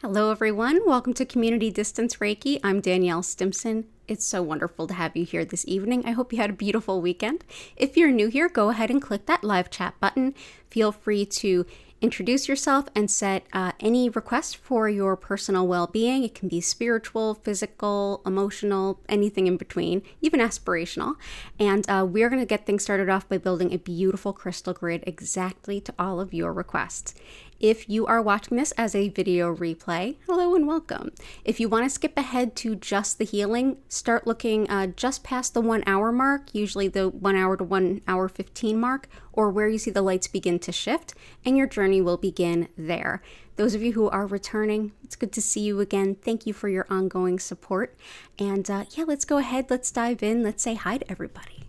Hello everyone, welcome to Community Distance Reiki. I'm Danielle Stimpson. It's so wonderful to have you here this evening. I hope you had a beautiful weekend. If you're new here, go ahead and click that live chat button. Feel free to introduce yourself and set any request for your personal well-being. It can be spiritual, physical, emotional, anything in between, even aspirational. And we're going to get things started off by building a beautiful crystal grid exactly to all of your requests. If you are watching this as a video replay, hello and welcome. If you want to skip ahead to just the healing, start looking just past the 1 hour mark, usually the 1 hour to 1 hour 15 mark, or where you see the lights begin to shift, and your journey will begin there. Those of you who are returning, it's good to see you again. Thank you for your ongoing support. And yeah, let's go ahead, let's dive in, let's say hi to everybody.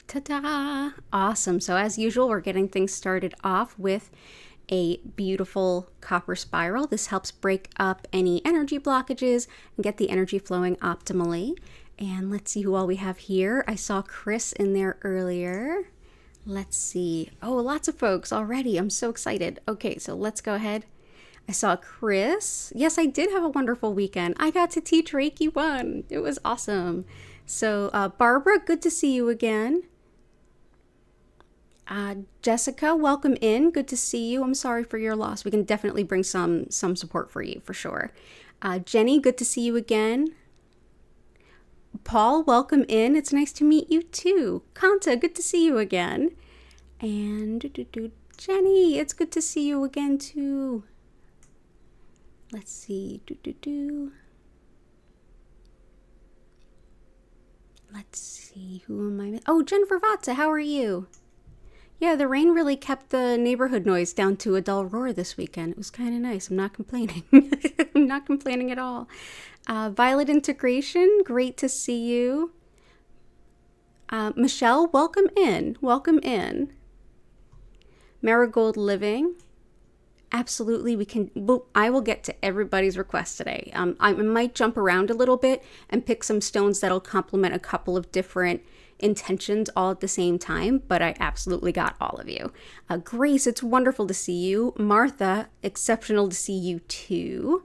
Ta-da! Awesome. So as usual, we're getting things started off with a beautiful copper spiral. This helps break up any energy blockages and get the energy flowing optimally. And let's see who all we have here. I saw Chris in there earlier. Let's see. Oh, lots of folks already. I'm so excited. Okay, so let's go ahead. I saw Chris. Yes, I did have a wonderful weekend. I got to teach Reiki 1. It was awesome. So Barbara, good to see you again. Jessica, welcome in. Good to see you. I'm sorry for your loss. We can definitely bring some support for you for sure. Jenny, good to see you again. Paul, welcome in. It's nice to meet you too. Kanta, good to see you again. And Jenny, it's good to see you again too. Let's see. Let's see. Who am I? Oh, Jennifer Vatsa, how are you? Yeah, the rain really kept the neighborhood noise down to a dull roar this weekend. It was kind of nice. I'm not complaining. I'm not complaining at all. Violet Integration, great to see you. Michelle, welcome in. Welcome in. Marigold Living. Absolutely, we can. Well, I will get to everybody's request today. I might jump around a little bit and pick some stones that'll complement a couple of different intentions all at the same time, but I absolutely got all of you. Grace, it's wonderful to see you. Martha, exceptional to see you too.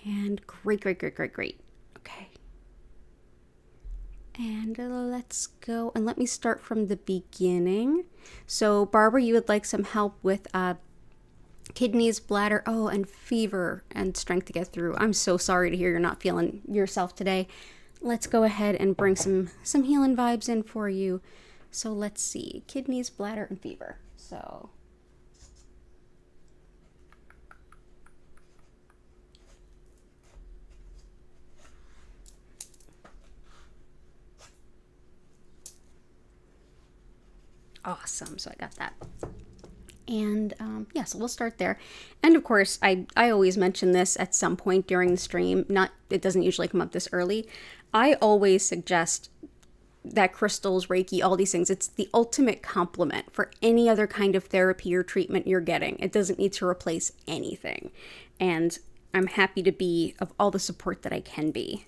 And great. Okay. And let's go, and let me start from the beginning. So Barbara, you would like some help with kidneys, bladder, and fever and strength to get through. I'm so sorry to hear you're not feeling yourself today. Let's go ahead and bring some healing vibes in for you. So let's see, kidneys, bladder, and fever. So awesome. So I got that. And yeah, so we'll start there. And of course, I always mention this at some point during the stream. It doesn't usually come up this early. I always suggest that crystals, Reiki, all these things, it's the ultimate complement for any other kind of therapy or treatment you're getting. It doesn't need to replace anything. And I'm happy to be of all the support that I can be.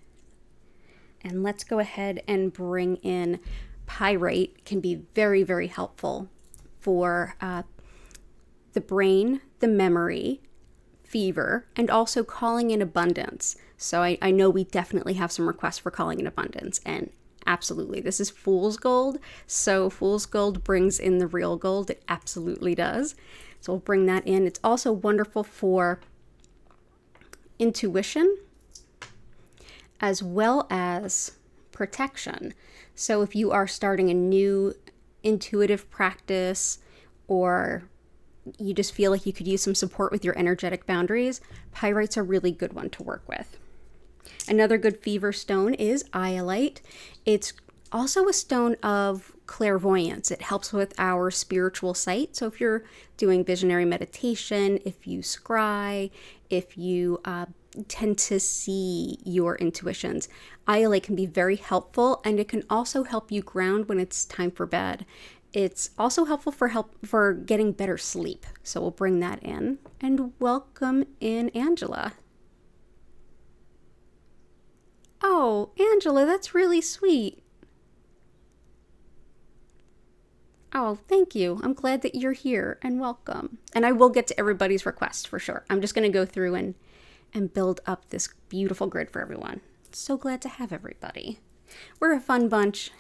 And let's go ahead and bring in pyrite. Can be very, very helpful for the brain, the memory, fever, and also calling in abundance. So I know we definitely have some requests for calling in abundance, and absolutely, this is fool's gold. So fool's gold brings in the real gold. It absolutely does. So we'll bring that in. It's also wonderful for intuition as well as protection. So if you are starting a new intuitive practice, or you just feel like you could use some support with your energetic boundaries, pyrite's a really good one to work with. Another good fever stone is iolite. It's also a stone of clairvoyance. It helps with our spiritual sight. So if you're doing visionary meditation, if you scry, if you tend to see your intuitions, iolite can be very helpful, and it can also help you ground when it's time for bed. It's also helpful for getting better sleep. So we'll bring that in. And welcome in Angela. Oh, Angela, that's really sweet. Oh, thank you. I'm glad that you're here and welcome. And I will get to everybody's request for sure. I'm just going to go through and build up this beautiful grid for everyone. So glad to have everybody. We're a fun bunch.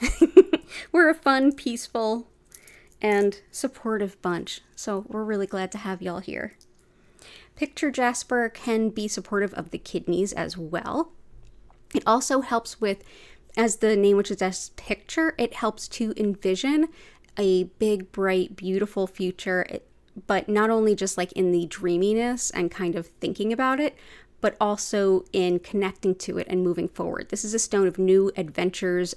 We're a fun, peaceful, and supportive bunch. So we're really glad to have y'all here. Picture Jasper can be supportive of the kidneys as well. It also helps with, as the name which suggests picture, it helps to envision a big, bright, beautiful future, but not only just like in the dreaminess and kind of thinking about it, but also in connecting to it and moving forward. This is a stone of new adventures.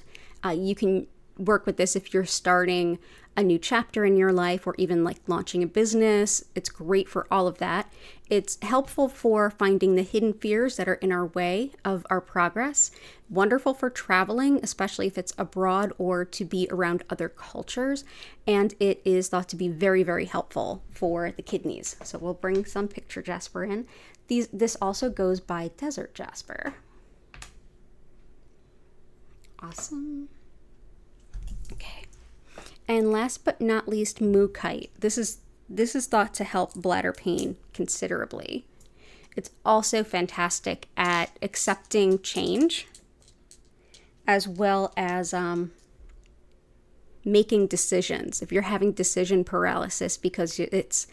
You can work with this if you're starting a new chapter in your life or even like launching a business. It's great for all of that. It's helpful for finding the hidden fears that are in our way of our progress. Wonderful for traveling, especially if it's abroad or to be around other cultures. And it is thought to be very, very helpful for the kidneys. So we'll bring some picture jasper in. This also goes by desert jasper. Awesome. Okay. And last but not least, mookaite. This is thought to help bladder pain considerably. It's also fantastic at accepting change, as well as making decisions. If you're having decision paralysis because it's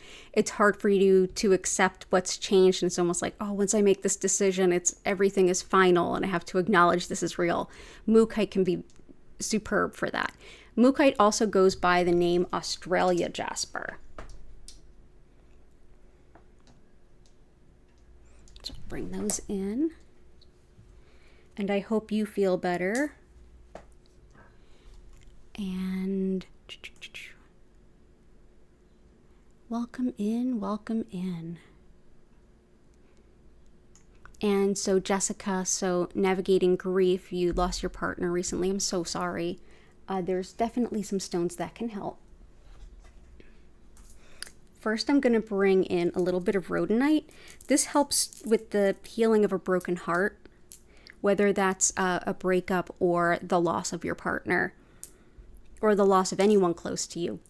hard for you to accept what's changed, and it's almost like, oh, once I make this decision, everything is final and I have to acknowledge this is real. Mookaite can be superb for that. Mookaite also goes by the name Australia jasper. So bring those in. And I hope you feel better. And welcome in, welcome in. And so Jessica, navigating grief, you lost your partner recently. I'm so sorry. There's definitely some stones that can help. First, I'm going to bring in a little bit of rhodonite. This helps with the healing of a broken heart, whether that's a breakup or the loss of your partner or the loss of anyone close to you.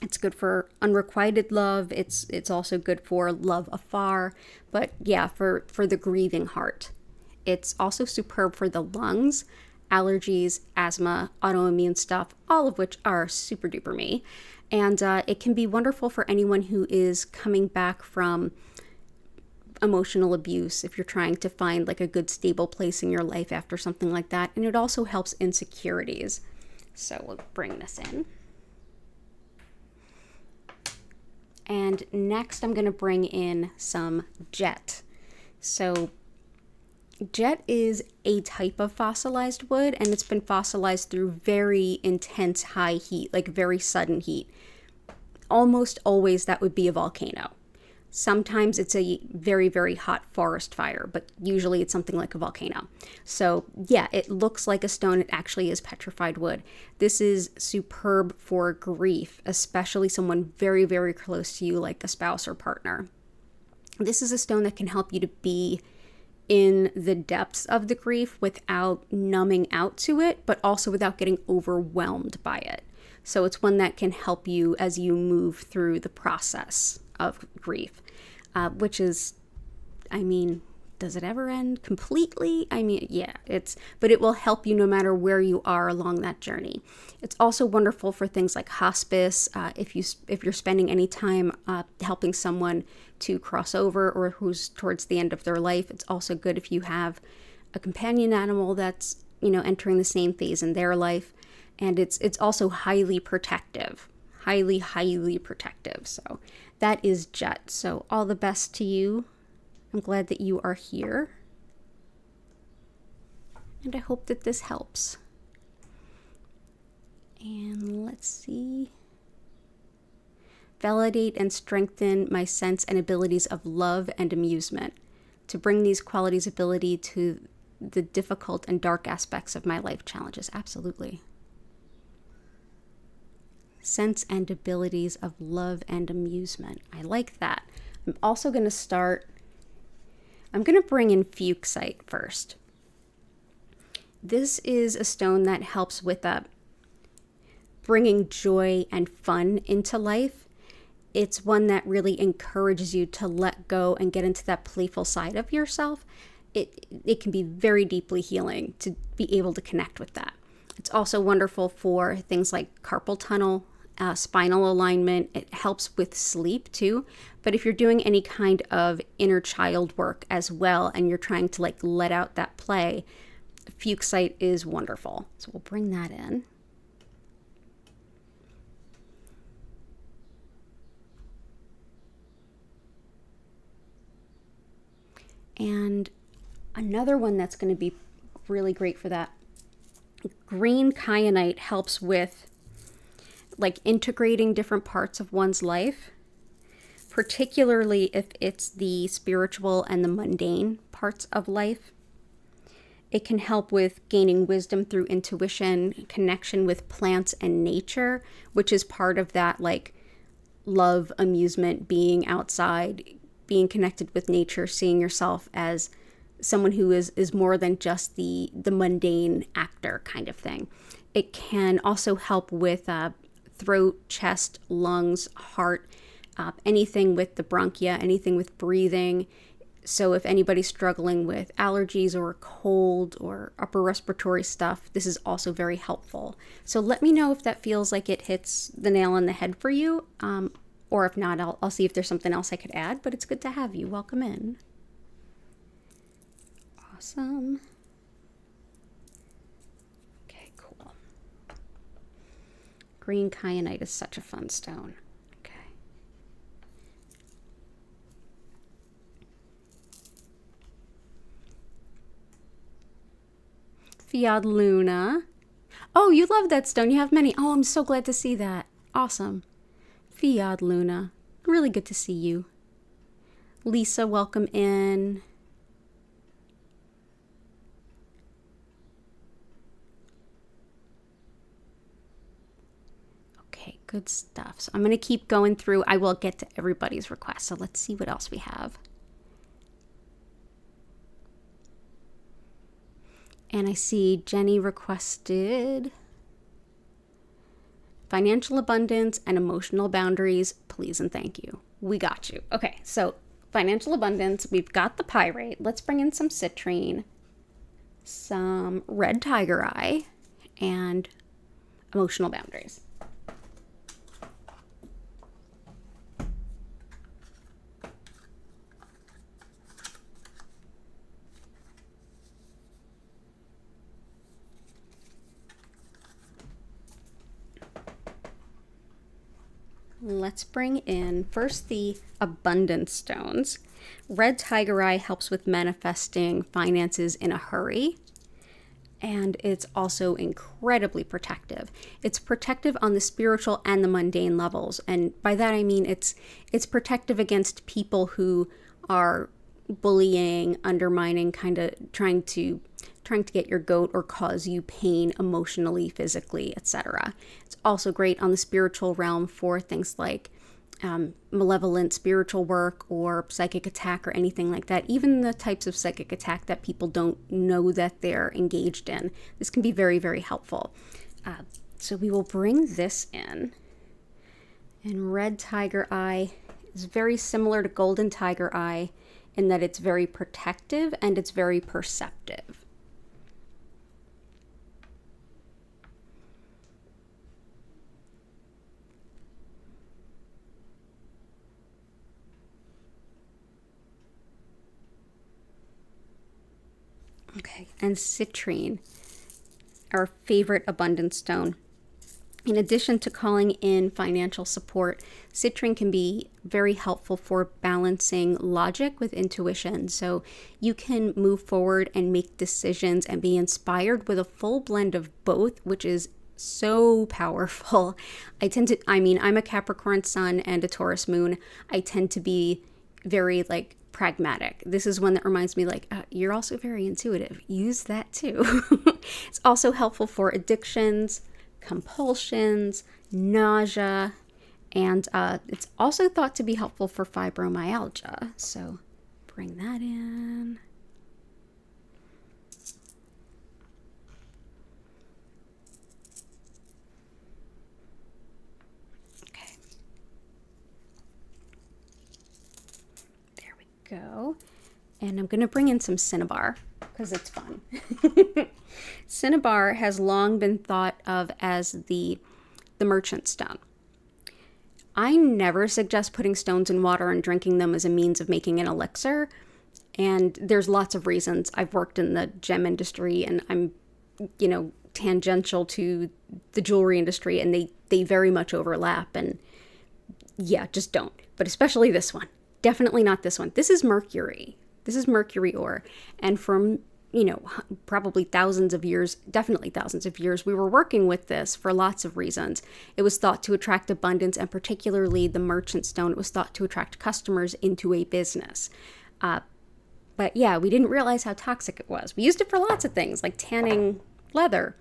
It's good for unrequited love. It's also good for love afar, but yeah, for the grieving heart. It's also superb for the lungs, allergies, asthma, autoimmune stuff, all of which are super duper me. And it can be wonderful for anyone who is coming back from emotional abuse, if you're trying to find like a good stable place in your life after something like that. And it also helps insecurities. So we'll bring this in. And next I'm going to bring in some jet. So jet is a type of fossilized wood, and it's been fossilized through very intense high heat, like very sudden heat. Almost always that would be a volcano. Sometimes it's a very, very hot forest fire, but usually it's something like a volcano. So yeah, it looks like a stone. It actually is petrified wood. This is superb for grief, especially someone very, very close to you, like a spouse or partner. This is a stone that can help you to be in the depths of the grief without numbing out to it, but also without getting overwhelmed by it. So it's one that can help you as you move through the process of grief, which is, I mean, does it ever end completely? I mean, yeah, but it will help you no matter where you are along that journey. It's also wonderful for things like hospice. If you're spending any time helping someone to cross over or who's towards the end of their life, it's also good if you have a companion animal that's, entering the same phase in their life. And it's also highly protective, highly, highly protective. So that is jet. So all the best to you. I'm glad that you are here. And I hope that this helps. And let's see. Validate and strengthen my sense and abilities of love and amusement. To bring these qualities ability to the difficult and dark aspects of my life challenges. Absolutely. Sense and abilities of love and amusement. I like that. I'm also going to bring in fuchsite first. This is a stone that helps with bringing joy and fun into life. It's one that really encourages you to let go and get into that playful side of yourself. It can be very deeply healing to be able to connect with that. It's also wonderful for things like carpal tunnel, spinal alignment. It helps with sleep too. But if you're doing any kind of inner child work as well, and you're trying to like let out that play, Fuchsite is wonderful. So we'll bring that in. And another one that's going to be really great for that, green kyanite helps with like integrating different parts of one's life, particularly if it's the spiritual and the mundane parts of life. It can help with gaining wisdom through intuition, connection with plants and nature, which is part of that like love, amusement, being outside, being connected with nature, seeing yourself as someone who is more than just the mundane actor kind of thing. It can also help with throat, chest, lungs, heart, anything with the bronchia, anything with breathing. So if anybody's struggling with allergies or a cold or upper respiratory stuff, this is also very helpful. So let me know if that feels like it hits the nail on the head for you. Or if not, I'll see if there's something else I could add, but it's good to have you. Welcome in. Awesome. Okay, cool. Green kyanite is such a fun stone. Okay. Fiat Luna. Oh, you love that stone. You have many. Oh, I'm so glad to see that. Awesome. Fiat Luna. Really good to see you. Lisa, welcome in. Okay, good stuff. So I'm going to keep going through. I will get to everybody's request. So let's see what else we have. And I see Jenny requested financial abundance and emotional boundaries, please and thank you. We got you. Okay, so financial abundance, we've got the pyrite. Let's bring in some citrine, some red tiger eye, and emotional boundaries. Let's bring in first the abundance stones. Red tiger eye helps with manifesting finances in a hurry. And it's also incredibly protective. It's protective on the spiritual and the mundane levels. And by that I mean it's protective against people who are bullying, undermining, kind of trying to get your goat or cause you pain emotionally, physically, etc. It's also great on the spiritual realm for things like malevolent spiritual work or psychic attack or anything like that. Even the types of psychic attack that people don't know that they're engaged in. This can be very, very helpful. So we will bring this in. And red tiger eye is very similar to golden tiger eye in that it's very protective and it's very perceptive. Okay, and citrine, our favorite abundance stone. In addition to calling in financial support, citrine can be very helpful for balancing logic with intuition. So you can move forward and make decisions and be inspired with a full blend of both, which is so powerful. I'm a Capricorn sun and a Taurus moon. I tend to be very pragmatic. This is one that reminds me you're also very intuitive. Use that too. It's also helpful for addictions, compulsions, nausea, and it's also thought to be helpful for fibromyalgia. So bring that in. go. And I'm going to bring in some cinnabar because it's fun. Cinnabar has long been thought of as the merchant stone. I never suggest putting stones in water and drinking them as a means of making an elixir. And there's lots of reasons. I've worked in the gem industry and I'm, tangential to the jewelry industry, and they very much overlap. And yeah, just don't. But especially this one. Definitely not this one. This is mercury. This is mercury ore. And from, probably thousands of years, definitely thousands of years, we were working with this for lots of reasons. It was thought to attract abundance, and particularly the merchant stone, it was thought to attract customers into a business. But yeah, we didn't realize how toxic it was. We used it for lots of things, like tanning leather.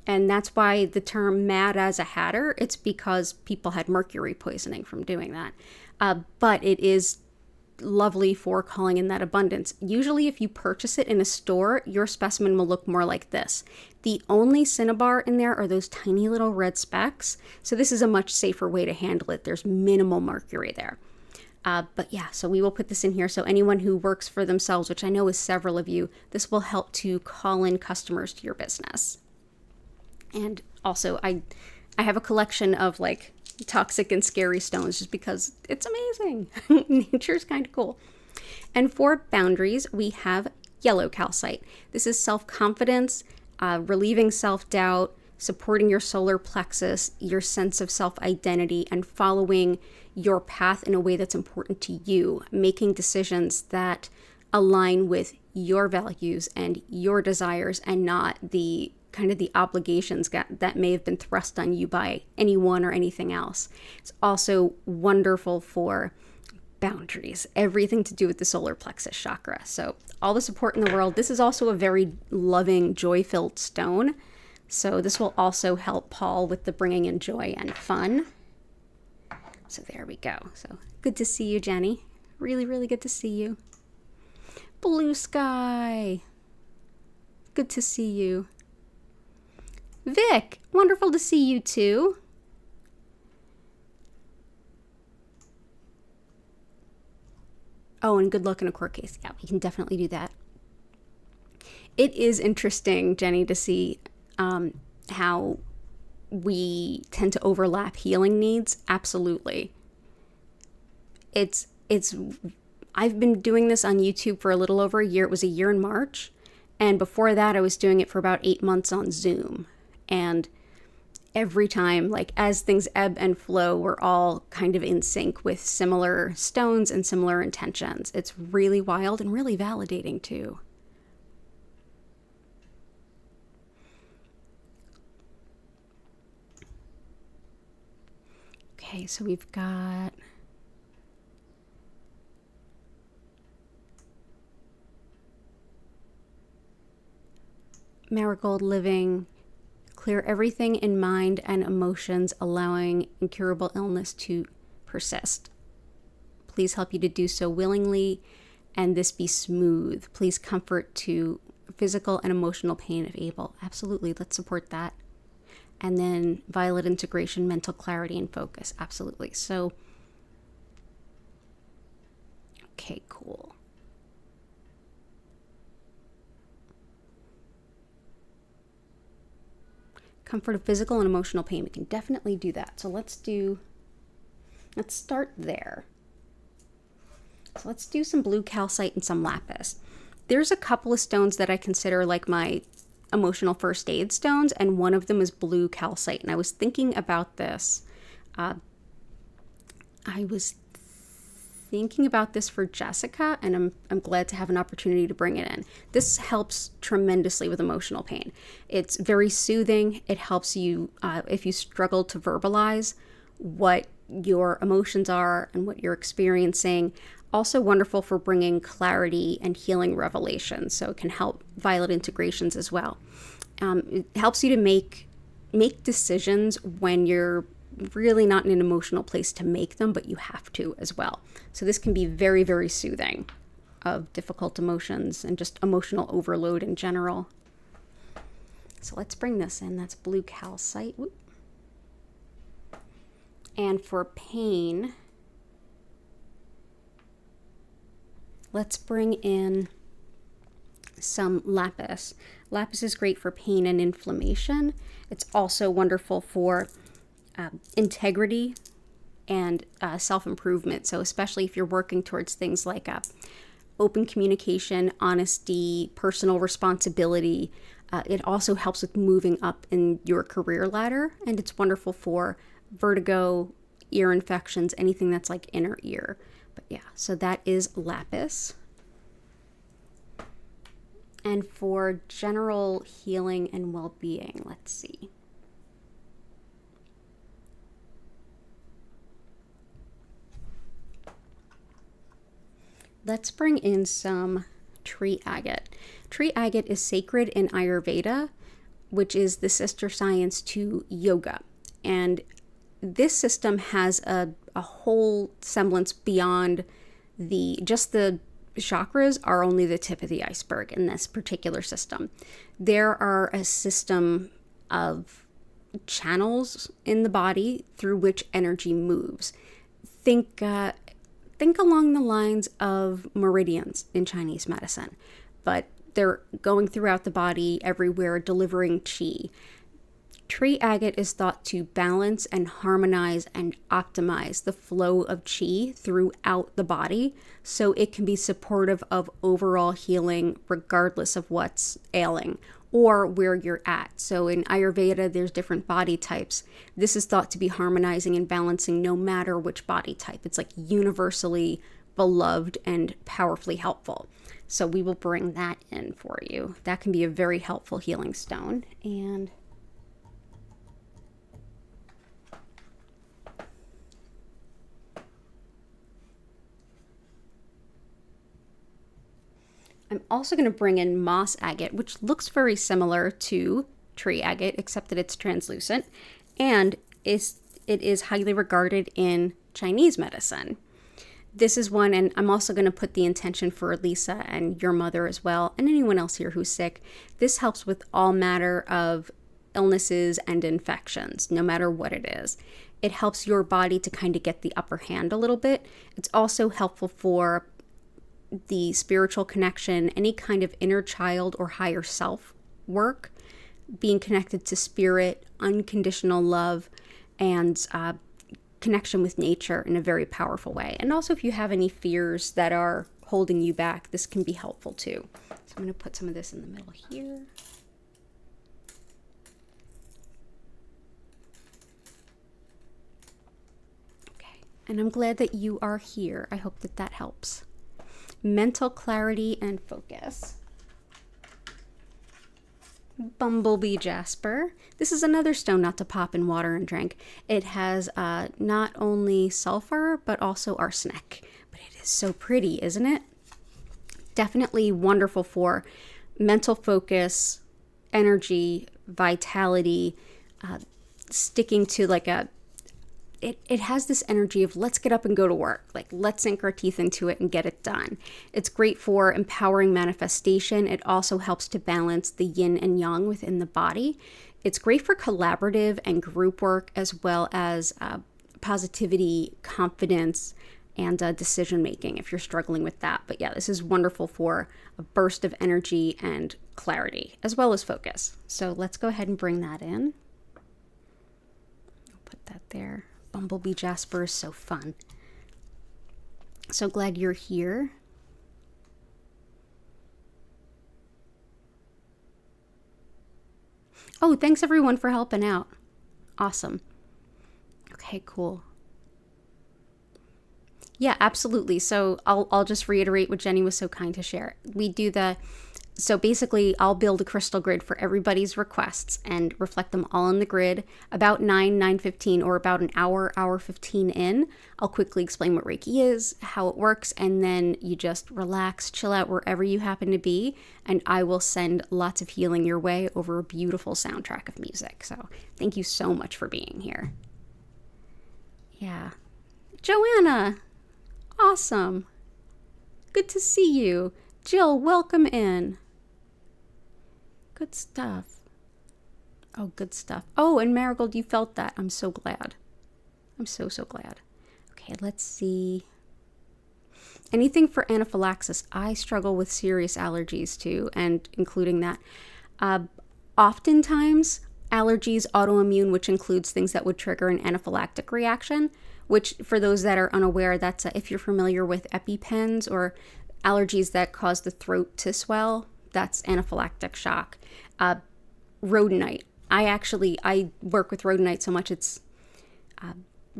And that's why the term mad as a hatter, it's because people had mercury poisoning from doing that. But it is lovely for calling in that abundance. Usually if you purchase it in a store, your specimen will look more like this. The only cinnabar in there are those tiny little red specks. So this is a much safer way to handle it. There's minimal mercury there. But yeah, so we will put this in here. So anyone who works for themselves, which I know is several of you, this will help to call in customers to your business. And also I have a collection of like toxic and scary stones just because it's amazing. Nature's kind of cool. And for boundaries, we have yellow calcite. This is self-confidence, relieving self-doubt, supporting your solar plexus, your sense of self-identity, and following your path in a way that's important to you, making decisions that align with your values and your desires and not the kind of the obligations that may have been thrust on you by anyone or anything else. It's also wonderful for boundaries, everything to do with the solar plexus chakra. So all the support in the world. This is also a very loving, joy-filled stone. So this will also help Paul with the bringing in joy and fun. So there we go. So good to see you, Jenny. Really, really good to see you. Blue sky. Good to see you. Vic, wonderful to see you too. Oh, and good luck in a court case. Yeah, we can definitely do that. It is interesting, Jenny, to see how we tend to overlap healing needs. Absolutely. I've been doing this on YouTube for a little over a year. It was a year in March. And before that, I was doing it for about 8 months on Zoom. And every time, like as things ebb and flow, we're all kind of in sync with similar stones and similar intentions. It's really wild and really validating too. Okay, so we've got Marigold Living. Clear everything in mind and emotions, allowing incurable illness to persist. Please help you to do so willingly, and this be smooth. Please comfort to physical and emotional pain if able. Absolutely, let's support that. And then violet integration, mental clarity and focus. Absolutely. So, okay, cool. Comfort of physical and emotional pain. We can definitely do that. So let's start there. So let's do some blue calcite and some lapis. There's a couple of stones that I consider like my emotional first aid stones, and one of them is blue calcite. And I was thinking about this. I was thinking about this for Jessica, and I'm glad to have an opportunity to bring it in. This helps tremendously with emotional pain. It's very soothing. It helps you if you struggle to verbalize what your emotions are and what you're experiencing. Also wonderful for bringing clarity and healing revelations. So it can help violet integrations as well. It helps you to make decisions when you're really not in an emotional place to make them, but you have to as well. So this can be very, very soothing of difficult emotions and just emotional overload in general. So let's bring this in. That's blue calcite. Whoop. And for pain, let's bring in some lapis. Lapis is great for pain and inflammation. It's also wonderful for integrity and self-improvement. So especially if you're working towards things like open communication, honesty, personal responsibility. It also helps with moving up in your career ladder, and it's wonderful for vertigo, ear infections, anything that's like inner ear. But yeah, so that is lapis. And for general healing and well-being, let's see. Let's bring in some tree agate. Tree agate is sacred in Ayurveda, which is the sister science to yoga. And this system has a whole semblance beyond just the chakras are only the tip of the iceberg in this particular system. There are a system of channels in the body through which energy moves. Think along the lines of meridians in Chinese medicine, but they're going throughout the body everywhere, delivering qi. Tree agate is thought to balance and harmonize and optimize the flow of qi throughout the body, so it can be supportive of overall healing regardless of what's ailing or where you're at. So in Ayurveda, there's different body types. This is thought to be harmonizing and balancing no matter which body type. It's like universally beloved and powerfully helpful. So we will bring that in for you. That can be a very helpful healing stone. And I'm also going to bring in moss agate, which looks very similar to tree agate, except that it's translucent, and it is highly regarded in Chinese medicine. This is one, and I'm also going to put the intention for Lisa and your mother as well, and anyone else here who's sick. This helps with all matter of illnesses and infections, no matter what it is. It helps your body to kind of get the upper hand a little bit. It's also helpful for the spiritual connection, any kind of inner child or higher self work, being connected to spirit, unconditional love, and connection with nature in a very powerful way. And also if you have any fears that are holding you back, this can be helpful too. So I'm going to put some of this in the middle here. Okay, and I'm glad that you are here. I hope that that helps. Mental clarity and focus. Bumblebee jasper. This is another stone not to pop in water and drink. It has not only sulfur, but also arsenic. But it is so pretty, isn't it? Definitely wonderful for mental focus, energy, vitality, sticking to like it has this energy of let's get up and go to work. Like let's sink our teeth into it and get it done. It's great for empowering manifestation. It also helps to balance the yin and yang within the body. It's great for collaborative and group work, as well as positivity, confidence, and decision making if you're struggling with that. But yeah, this is wonderful for a burst of energy and clarity, as well as focus. So let's go ahead and bring that in. I'll put that there. Bumblebee jasper is so fun. So glad you're here. Oh, thanks everyone for helping out. Awesome. Okay, cool. Yeah, absolutely. So I'll just reiterate what Jenny was so kind to share. So basically, I'll build a crystal grid for everybody's requests and reflect them all on the grid. About 9:15, or about an hour 15 in, I'll quickly explain what Reiki is, how it works, and then you just relax, chill out wherever you happen to be, and I will send lots of healing your way over a beautiful soundtrack of music. So thank you so much for being here. Yeah. Joanna, awesome. Good to see you. Jill, welcome in. Good stuff. Oh, good stuff. Oh, and Marigold, you felt that. I'm so glad. I'm so glad. Okay, let's see. Anything for anaphylaxis. I struggle with serious allergies too, and including that. Oftentimes, allergies, autoimmune, which includes things that would trigger an anaphylactic reaction, which for those that are unaware, that's if you're familiar with EpiPens or allergies that cause the throat to swell, that's anaphylactic shock. Rhodonite. I work with rhodonite so much it's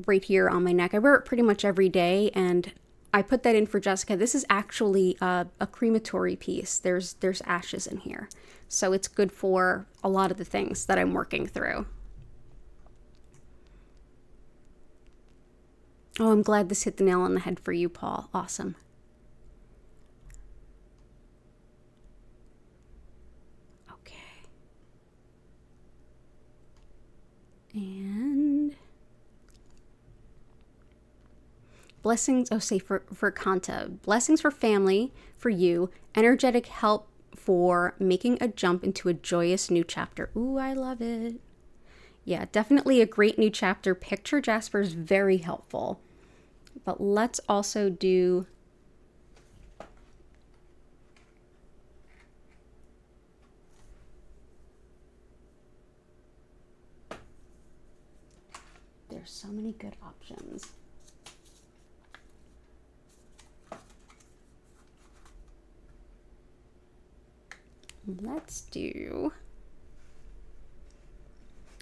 right here on my neck. I wear it pretty much every day, and I put that in for Jessica. This is actually a crematory piece. There's ashes in here. So it's good for a lot of the things that I'm working through. Oh, I'm glad this hit the nail on the head for you, Paul. Awesome. Okay. And blessings, say for Kanta. Blessings for family, for you. Energetic help for making a jump into a joyous new chapter. Ooh, I love it. Yeah, definitely a great new chapter. Picture Jasper is very helpful. But let's also do there's so many good options. Let's do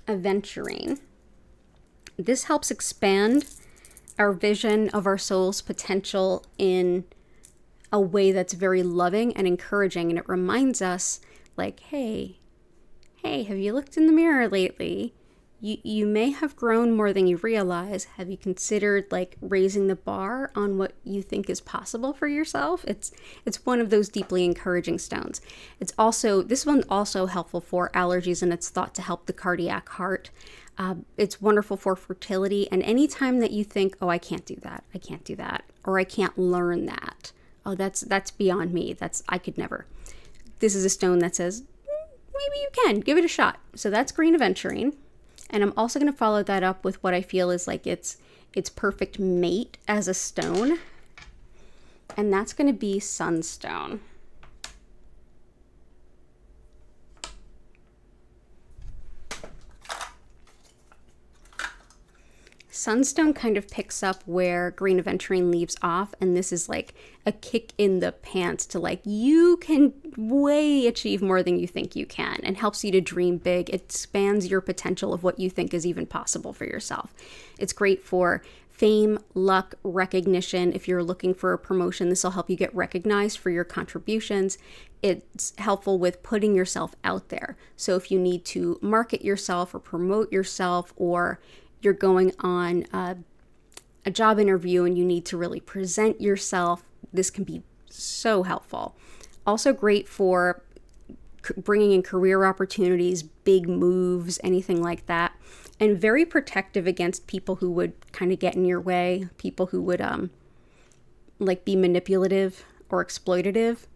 aventurine. This helps expand our vision of our soul's potential in a way that's very loving and encouraging. And it reminds us like, hey, have you looked in the mirror lately? You may have grown more than you realize. Have you considered like raising the bar on what you think is possible for yourself? It's one of those deeply encouraging stones. This one's also helpful for allergies, and it's thought to help the cardiac heart. It's wonderful for fertility, and anytime that you think, oh, I can't do that, or I can't learn that. Oh, that's beyond me. I could never. This is a stone that says, maybe you can, give it a shot. So that's green aventurine. And I'm also going to follow that up with what I feel is like its perfect mate as a stone. And that's going to be sunstone. Sunstone kind of picks up where green aventurine leaves off, and this is like a kick in the pants to like, you can way achieve more than you think you can, and helps you to dream big. It expands your potential of what you think is even possible for yourself. It's great for fame, luck, recognition. If you're looking for a promotion, this will help you get recognized for your contributions. It's helpful with putting yourself out there. So if you need to market yourself or promote yourself, or you're going on a job interview and you need to really present yourself, this can be so helpful. Also great for bringing in career opportunities, big moves, anything like that. And very protective against people who would kind of get in your way, people who would like be manipulative or exploitative.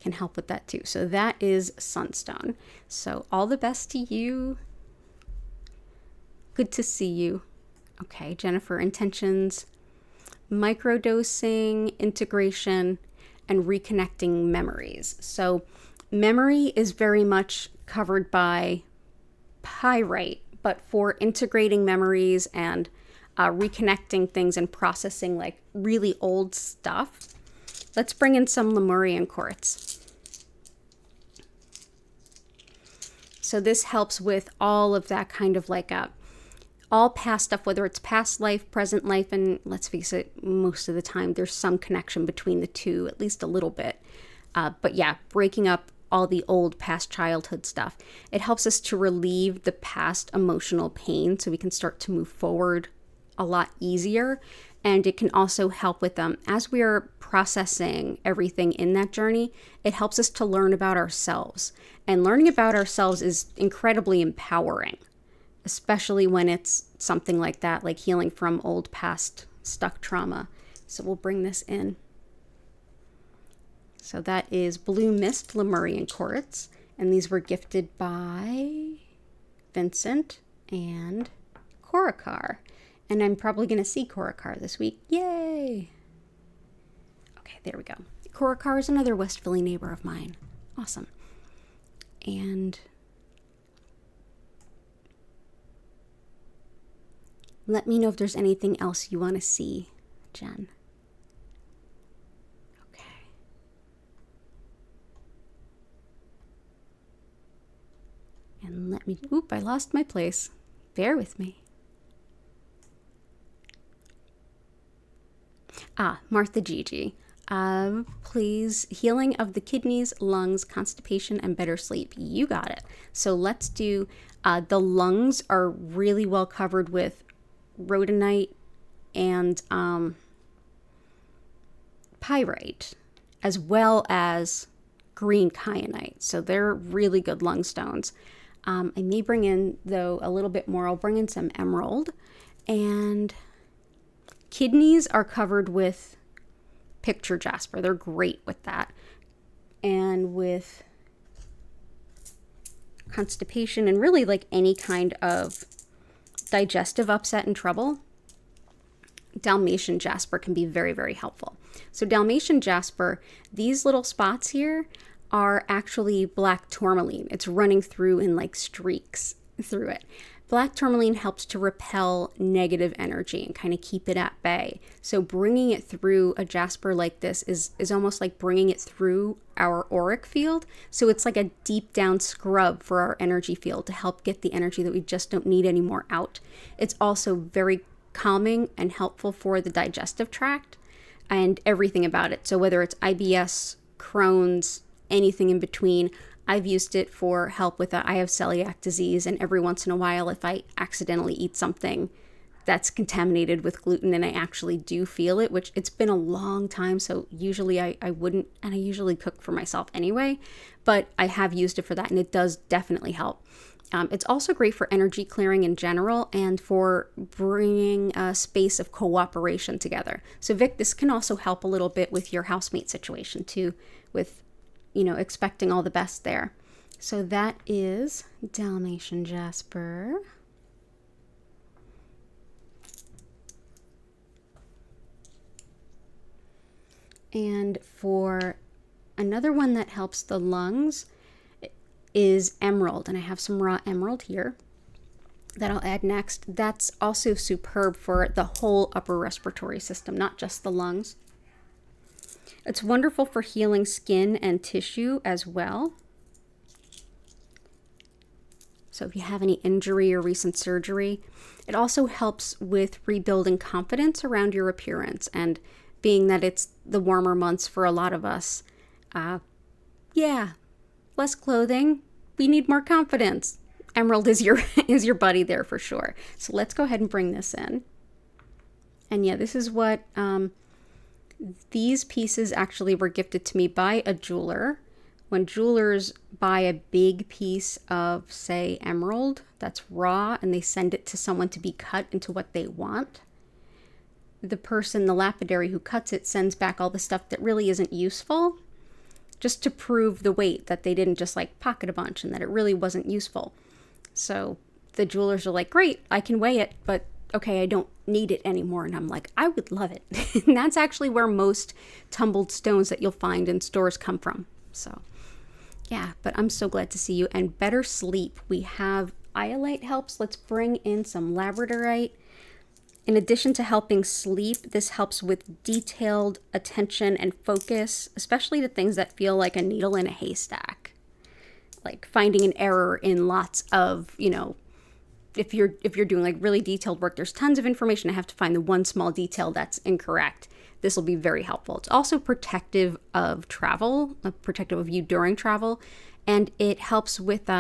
Can help with that too. So that is sunstone. So all the best to you. Good to see you. Okay, Jennifer, intentions, microdosing, integration, and reconnecting memories. So memory is very much covered by pyrite, but for integrating memories and reconnecting things and processing like really old stuff, let's bring in some Lemurian quartz. So this helps with all of that kind of like all past stuff, whether it's past life, present life, and let's face it, most of the time there's some connection between the two, at least a little bit. But yeah, breaking up all the old past childhood stuff. It helps us to relieve the past emotional pain so we can start to move forward a lot easier. And it can also help with as we are processing everything in that journey, it helps us to learn about ourselves. And learning about ourselves is incredibly empowering, especially when it's something like that, like healing from old past stuck trauma. So we'll bring this in. So that is Blue Mist Lemurian quartz, and these were gifted by Vincent and Korakar. And I'm probably going to see Korakar this week. Yay! there we go. Korokar is another West Philly neighbor of mine. Awesome. And let me know if there's anything else you want to see, Jen. Okay. And let me, oop, I lost my place. Bear with me. Martha Gigi. Please, healing of the kidneys, lungs, constipation, and better sleep. You got it. So let's do, the lungs are really well covered with rhodonite and pyrite, as well as green kyanite. So they're really good lung stones. I may bring in, though, a little bit more. I'll bring in some emerald. And kidneys are covered with picture jasper. They're great with that. And with constipation and really like any kind of digestive upset and trouble, Dalmatian jasper can be very, very helpful. So Dalmatian jasper, these little spots here are actually black tourmaline. It's running through in like streaks through it. Black tourmaline helps to repel negative energy and kind of keep it at bay. So bringing it through a jasper like this is almost like bringing it through our auric field. So it's like a deep down scrub for our energy field to help get the energy that we just don't need anymore out. It's also very calming and helpful for the digestive tract and everything about it. So whether it's IBS, Crohn's, anything in between, I've used it for help with that. I have celiac disease, and every once in a while, if I accidentally eat something that's contaminated with gluten and I actually do feel it, which it's been a long time, so usually I wouldn't, and I usually cook for myself anyway, but I have used it for that, and it does definitely help. It's also great for energy clearing in general and for bringing a space of cooperation together. So Vic, this can also help a little bit with your housemate situation too, with expecting all the best there. So that is Dalmatian jasper. And for another one that helps the lungs is emerald. And I have some raw emerald here that I'll add next. That's also superb for the whole upper respiratory system, not just the lungs. It's wonderful for healing skin and tissue as well. So if you have any injury or recent surgery, it also helps with rebuilding confidence around your appearance. And being that it's the warmer months for a lot of us, less clothing, we need more confidence. Emerald is your buddy there for sure. So let's go ahead and bring this in. And yeah, this is what these pieces actually were gifted to me by a jeweler. When jewelers buy a big piece of, say, emerald that's raw, and they send it to someone to be cut into what they want, the person, the lapidary who cuts it, sends back all the stuff that really isn't useful, just to prove the weight, that they didn't just like pocket a bunch and that it really wasn't useful. So the jewelers are like, great, I can weigh it, but okay, I don't need it anymore. And I'm like, I would love it. And that's actually where most tumbled stones that you'll find in stores come from. So yeah, but I'm so glad to see you. And better sleep. We have iolite helps. Let's bring in some labradorite. In addition to helping sleep, this helps with detailed attention and focus, especially to things that feel like a needle in a haystack. Like finding an error in lots of, if you're doing like really detailed work, there's tons of information. I have to find the one small detail that's incorrect. This will be very helpful. It's also protective of travel, protective of you during travel, and it helps with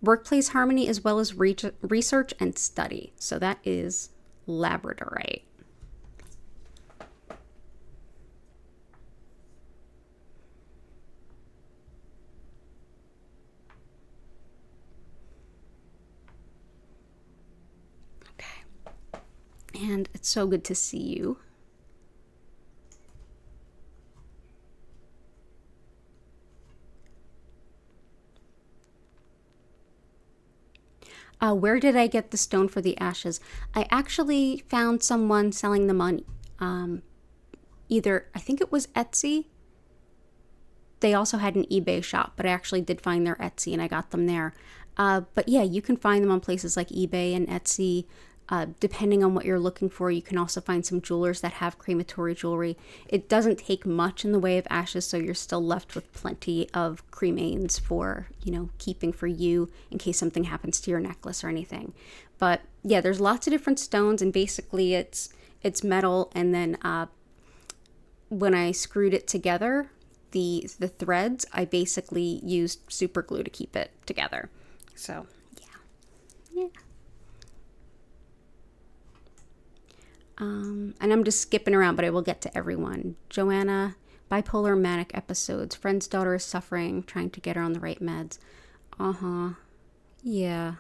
workplace harmony as well as research and study. So that is labradorite. And it's so good to see you. Where did I get the stone for the ashes? I actually found someone selling them on either, I think it was Etsy. They also had an eBay shop, but I actually did find their Etsy and I got them there. But yeah, you can find them on places like eBay and Etsy. Depending on what you're looking for, you can also find some jewelers that have crematory jewelry. It doesn't take much in the way of ashes, so you're still left with plenty of cremains for, keeping for you in case something happens to your necklace or anything. But yeah, there's lots of different stones, and basically it's metal, and then when I screwed it together, the threads, I basically used super glue to keep it together. So yeah. And I'm just skipping around, but I will get to everyone. Joanna, bipolar manic episodes. Friend's daughter is suffering, trying to get her on the right meds. Yeah,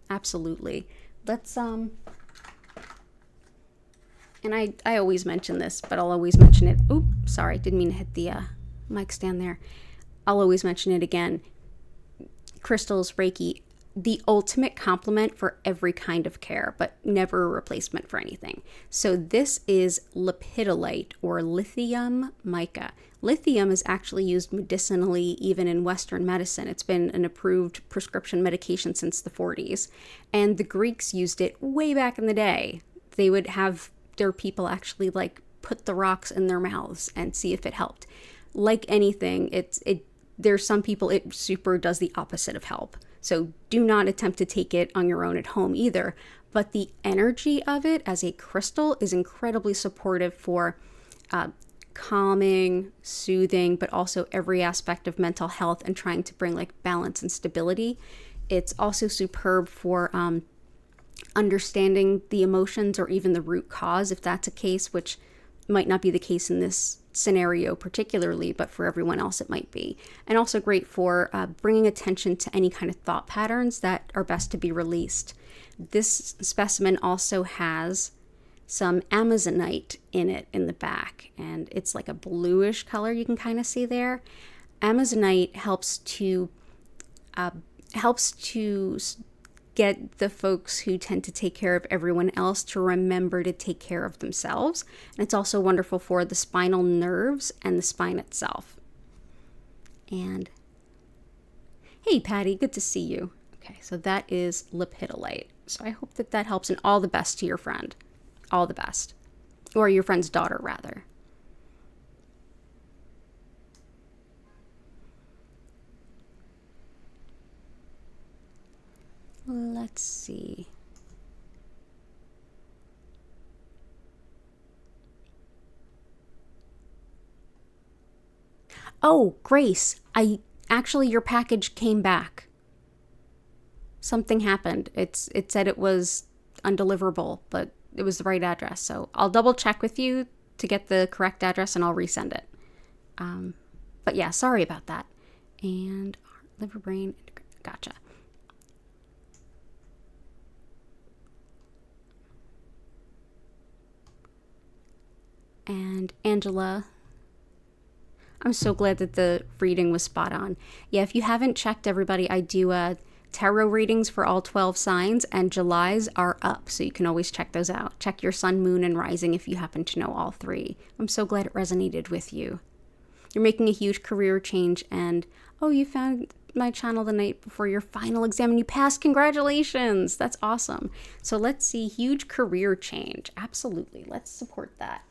absolutely. Let's and I always mention this, but I'll always mention it. Oops, sorry, didn't mean to hit the mic stand there. I'll always mention it again. Crystals, Reiki, the ultimate complement for every kind of care, but never a replacement for anything. So this is lepidolite, or lithium mica. Lithium is actually used medicinally even in Western medicine. It's been an approved prescription medication since the 40s. And the Greeks used it way back in the day. They would have their people actually put the rocks in their mouths and see if it helped. Like anything, there's some people it super does the opposite of help. So do not attempt to take it on your own at home either. But the energy of it as a crystal is incredibly supportive for calming, soothing, but also every aspect of mental health and trying to bring balance and stability. It's also superb for understanding the emotions or even the root cause, if that's a case, which might not be the case in this scenario particularly, but for everyone else it might be. And also great for bringing attention to any kind of thought patterns that are best to be released. This specimen also has some Amazonite in it in the back, and it's like a bluish color you can kind of see there. Amazonite helps to get the folks who tend to take care of everyone else to remember to take care of themselves. And it's also wonderful for the spinal nerves and the spine itself. And hey, Patty, good to see you. Okay, so that is lepidolite. So I hope that helps, and all the best to your friend. All the best. Or your friend's daughter, rather. Let's see. Oh, Grace, your package came back. Something happened. It said it was undeliverable, but it was the right address. So I'll double check with you to get the correct address and I'll resend it. But yeah, sorry about that. And liver, brain, gotcha. And Angela, I'm so glad that the reading was spot on. Yeah, if you haven't checked, everybody, I do tarot readings for all 12 signs, and July's are up, so you can always check those out. Check your sun, moon, and rising if you happen to know all three. I'm so glad it resonated with you. You're making a huge career change, and you found my channel the night before your final exam and you passed. Congratulations! That's awesome. So let's see, huge career change. Absolutely, let's support that.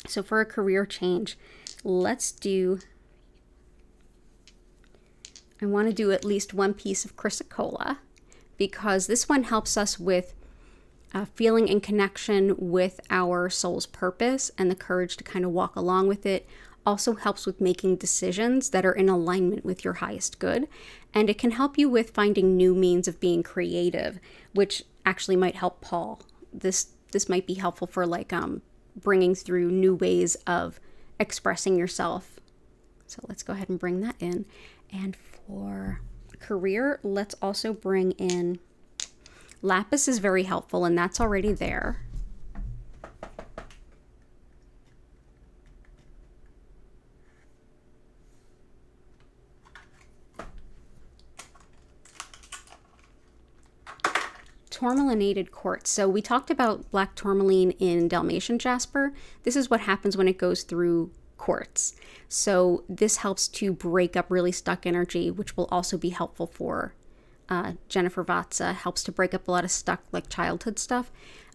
So for a career change, I want to do at least one piece of chrysocolla, because this one helps us with feeling in connection with our soul's purpose and the courage to kind of walk along with it. Also helps with making decisions that are in alignment with your highest good. And it can help you with finding new means of being creative, which actually might help Paul. This might be helpful for bringing through new ways of expressing yourself. So let's go ahead and bring that in. And for career, let's also bring in lapis is very helpful, and that's already there. Tourmalinated quartz. So we talked about black tourmaline in Dalmatian jasper. This is what happens when it goes through quartz. So this helps to break up really stuck energy, which will also be helpful for Jennifer Vatsa. Helps to break up a lot of stuck like childhood stuff,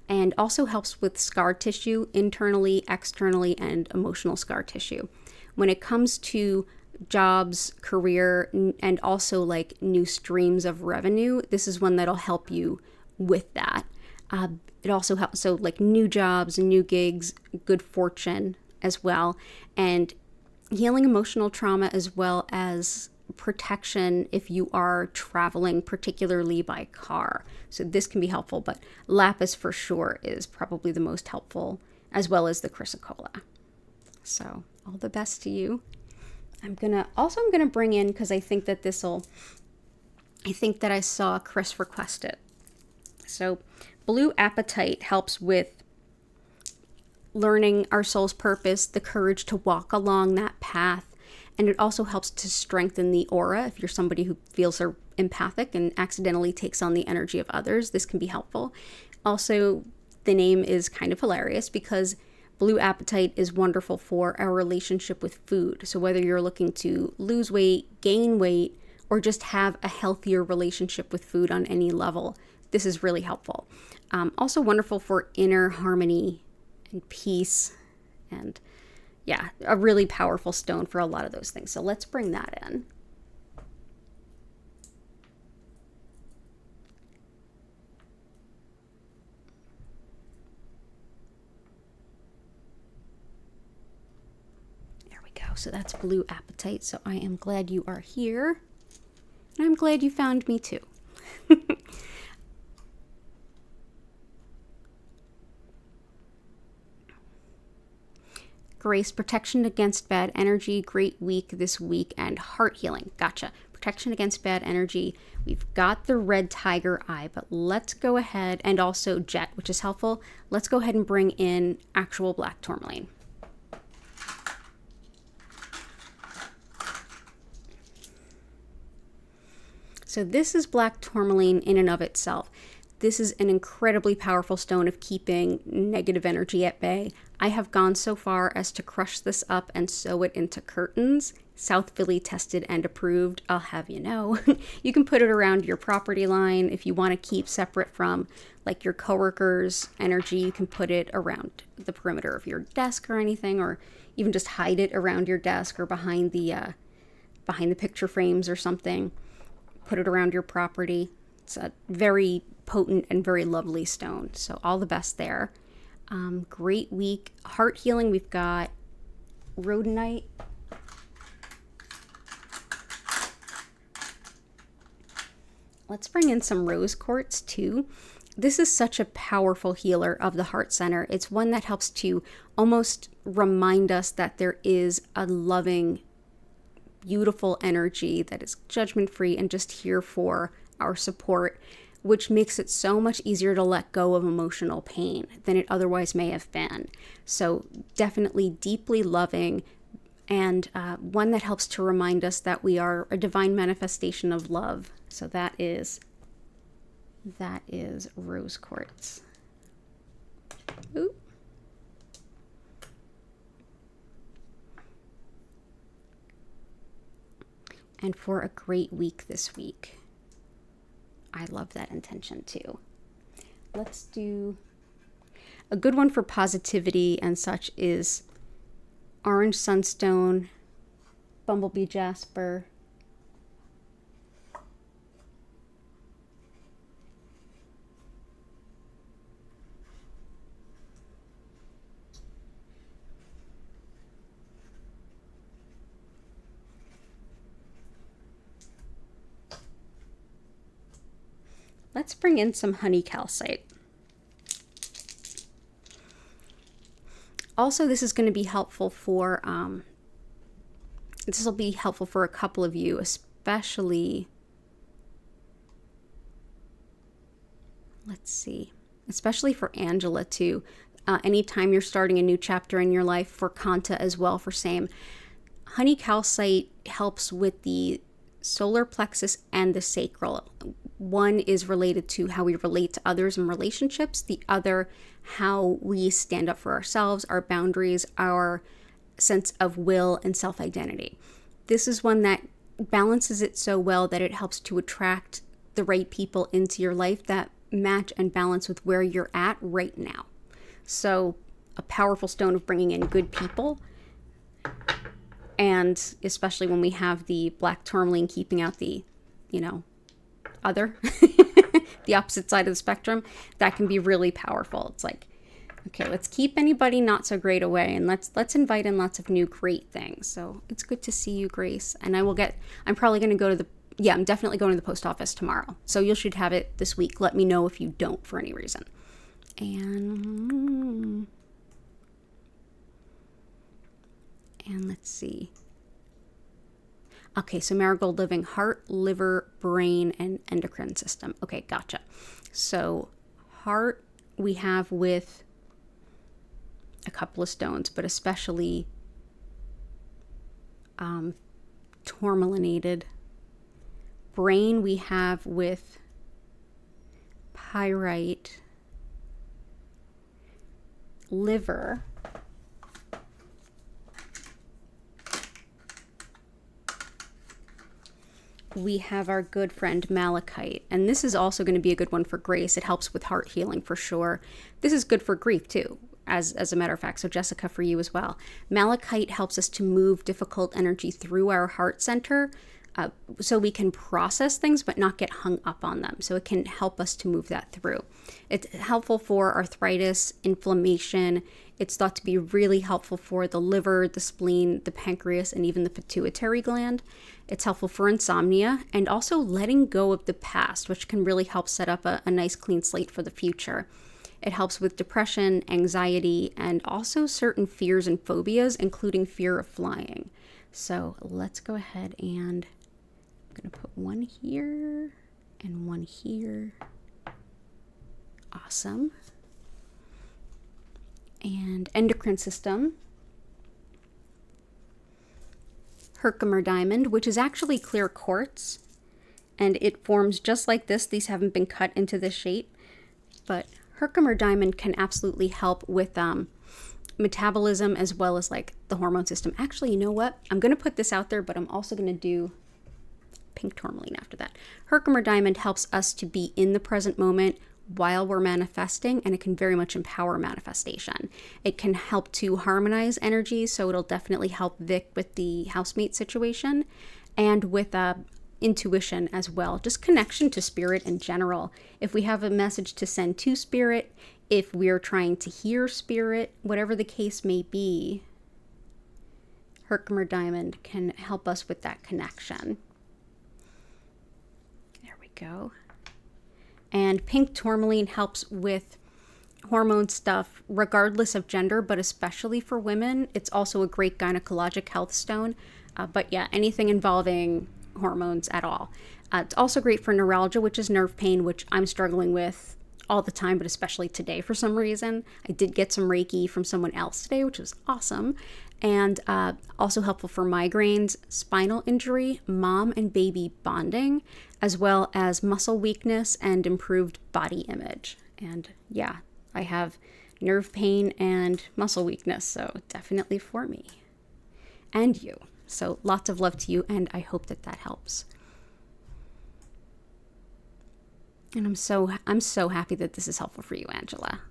and also helps with scar tissue internally, externally, and emotional scar tissue. When it comes to jobs, career, and also like new streams of revenue, this is one that'll help you with that. It also helps, so like new jobs, new gigs, good fortune as well, and healing emotional trauma, as well as protection if you are traveling, particularly by car. So this can be helpful, but lapis for sure is probably the most helpful, as well as the chrysocolla. So all the best to you. I'm gonna bring in, because I think that I saw Chris request it. So blue apatite helps with learning our soul's purpose, the courage to walk along that path. And it also helps to strengthen the aura. If you're somebody who feels they're empathic and accidentally takes on the energy of others, this can be helpful. Also, the name is kind of hilarious because blue apatite is wonderful for our relationship with food. So whether you're looking to lose weight, gain weight, or just have a healthier relationship with food on any level, this is really helpful. Also wonderful for inner harmony and peace, and yeah, a really powerful stone for a lot of those things. So let's bring that in. There we go. So that's blue apatite. So I am glad you are here, and I'm glad you found me too. Grace, protection against bad energy, great week this week, and heart healing. Gotcha. Protection against bad energy. We've got the red tiger eye, but let's go ahead, and also jet, which is helpful. Let's go ahead and bring in actual black tourmaline. So this is black tourmaline in and of itself. This is an incredibly powerful stone of keeping negative energy at bay. I have gone so far as to crush this up and sew it into curtains. South Philly tested and approved, I'll have you know. You can put it around your property line if you want to keep separate from like your coworkers' energy. You can put it around the perimeter of your desk or anything, or even just hide it around your desk or behind the picture frames or something. Put it around your property. It's a very potent and very lovely stone. So all the best there. Great week. Heart healing, we've got rhodonite. Let's bring in some rose quartz too. This is such a powerful healer of the heart center. It's one that helps to almost remind us that there is a loving, beautiful energy that is judgment-free and just here for our support, which makes it so much easier to let go of emotional pain than it otherwise may have been. So definitely deeply loving, and one that helps to remind us that we are a divine manifestation of love. So that is rose quartz. Ooh. And for a great week this week. I love that intention too. Let's do a good one for positivity and such is orange sunstone, bumblebee jasper, let's bring in some honey calcite. also, this is going to be helpful for, this will be helpful for a couple of you, especially, let's see, especially for Angela too. Anytime you're starting a new chapter in your life, for Kanta as well, for same. Honey calcite helps with the solar plexus and the sacral. One is related to how we relate to others in relationships. The other, how we stand up for ourselves, our boundaries, our sense of will and self-identity. This is one that balances it so well that it helps to attract the right people into your life that match and balance with where you're at right now. So a powerful stone of bringing in good people. And especially when we have the black tourmaline keeping out the, other, the opposite side of the spectrum, that can be really powerful. It's like, okay, let's keep anybody not so great away, and let's invite in lots of new great things. So it's good to see you, Grace. And I'm probably going to go to I'm definitely going to the post office tomorrow. So you should have it this week. Let me know if you don't for any reason. And let's see. Okay, so Marigold Living, heart, liver, brain, and endocrine system. Okay, gotcha. So heart we have with a couple of stones, but especially tourmalinated. Brain we have with pyrite. Liver we have our good friend malachite, and this is also going to be a good one for Grace. It helps with heart healing for sure. This is good for grief too, as a matter of fact. So Jessica, for you as well. Malachite helps us to move difficult energy through our heart center, so we can process things but not get hung up on them. So it can help us to move that through. It's helpful for arthritis, inflammation. It's thought to be really helpful for the liver, the spleen, the pancreas, and even the pituitary gland. It's helpful for insomnia and also letting go of the past, which can really help set up a nice clean slate for the future. It helps with depression, anxiety, and also certain fears and phobias, including fear of flying. So let's go ahead and I'm going to put one here and one here. Awesome. And endocrine system. Herkimer diamond, which is actually clear quartz, and it forms just like this. These haven't been cut into this shape, but Herkimer diamond can absolutely help with metabolism as well as like the hormone system. Actually, you know what? I'm going to put this out there, but I'm also going to do pink tourmaline after that. Herkimer diamond helps us to be in the present moment while we're manifesting, and it can very much empower manifestation. It can help to harmonize energy, so it'll definitely help Vic with the housemate situation and with intuition as well, just connection to spirit in general. If we have a message to send to spirit, if we're trying to hear spirit, whatever the case may be, Herkimer diamond can help us with that connection. There we go. And pink tourmaline helps with hormone stuff regardless of gender, but especially for women. It's also a great gynecologic health stone. But yeah, anything involving hormones at all. It's also great for neuralgia, which is nerve pain, which I'm struggling with all the time, but especially today for some reason. I did get some Reiki from someone else today, which was awesome. And also helpful for migraines, spinal injury, mom and baby bonding, as well as muscle weakness and improved body image. And yeah, I have nerve pain and muscle weakness, so definitely for me and you. So lots of love to you, and I hope that helps. And I'm so happy that this is helpful for you, Angela.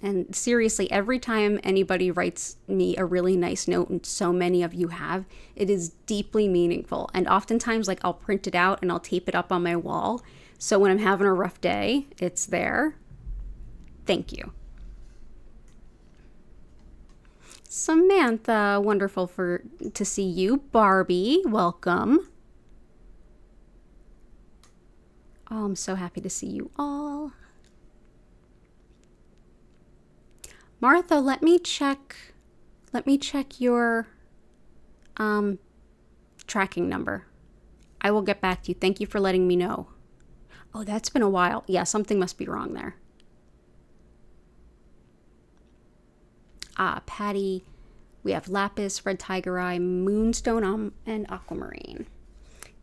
And seriously, every time anybody writes me a really nice note, and so many of you have, it is deeply meaningful. And oftentimes, like, I'll print it out and I'll tape it up on my wall. So when I'm having a rough day, it's there. Thank you. Samantha, wonderful to see you. Barbie, welcome. Oh, I'm so happy to see you all. Martha, let me check your tracking number. I will get back to you. Thank you for letting me know. Oh, that's been a while. Yeah, something must be wrong there. Patty, we have lapis, red tiger eye, moonstone, and aquamarine.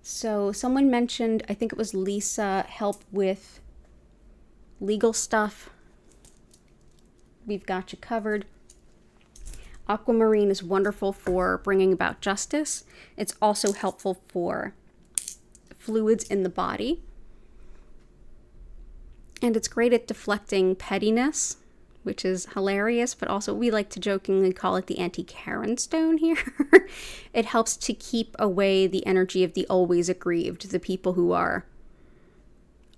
So someone mentioned, I think it was Lisa, help with legal stuff. We've got you covered. Aquamarine is wonderful for bringing about justice. It's also helpful for fluids in the body. And it's great at deflecting pettiness, which is hilarious, but also we like to jokingly call it the anti-Karen stone here. It helps to keep away the energy of the always aggrieved, the people who are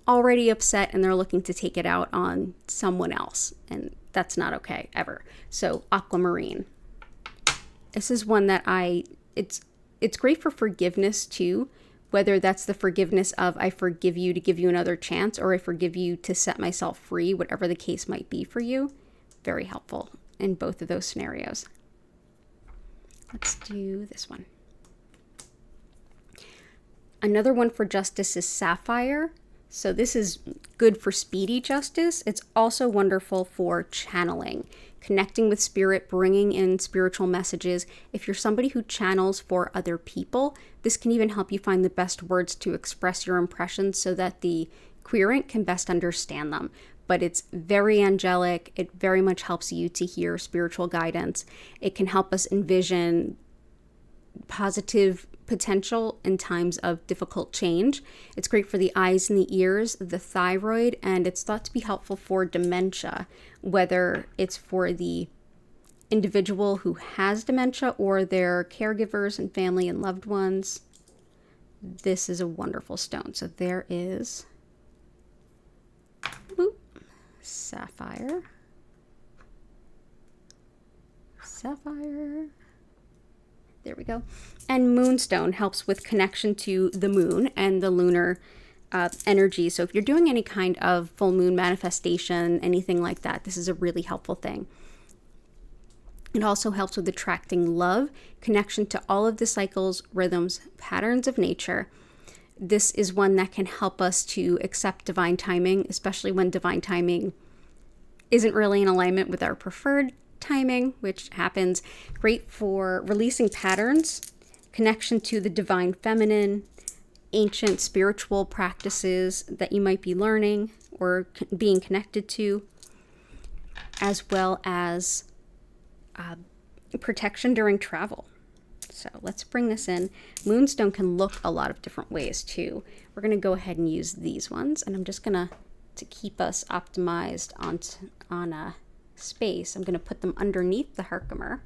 already upset and they're looking to take it out on someone else. And that's not okay, ever. So aquamarine. This is one that it's great for forgiveness too, whether that's the forgiveness of I forgive you to give you another chance, or I forgive you to set myself free, whatever the case might be for you. Very helpful in both of those scenarios. Let's do this one. Another one for justice is sapphire. So this is good for speedy justice. It's also wonderful for channeling, connecting with spirit, bringing in spiritual messages. If you're somebody who channels for other people, this can even help you find the best words to express your impressions so that the querent can best understand them. But it's very angelic. It very much helps you to hear spiritual guidance. It can help us envision positive potential in times of difficult change. It's great for the eyes and the ears, the thyroid, and it's thought to be helpful for dementia, whether it's for the individual who has dementia or their caregivers and family and loved ones. This is a wonderful stone. So there is sapphire. There we go. And moonstone helps with connection to the moon and the lunar energy. So if you're doing any kind of full moon manifestation, anything like that, this is a really helpful thing. It also helps with attracting love, connection to all of the cycles, rhythms, patterns of nature. This is one that can help us to accept divine timing, especially when divine timing isn't really in alignment with our preferred timing, which happens. Great for releasing patterns, connection to the divine feminine, ancient spiritual practices that you might be learning or being connected to, as well as protection during travel. So let's bring this in. Moonstone can look a lot of different ways too. We're going to go ahead and use these ones, and I'm just going to keep us optimized on a space, I'm going to put them underneath the Herkimer.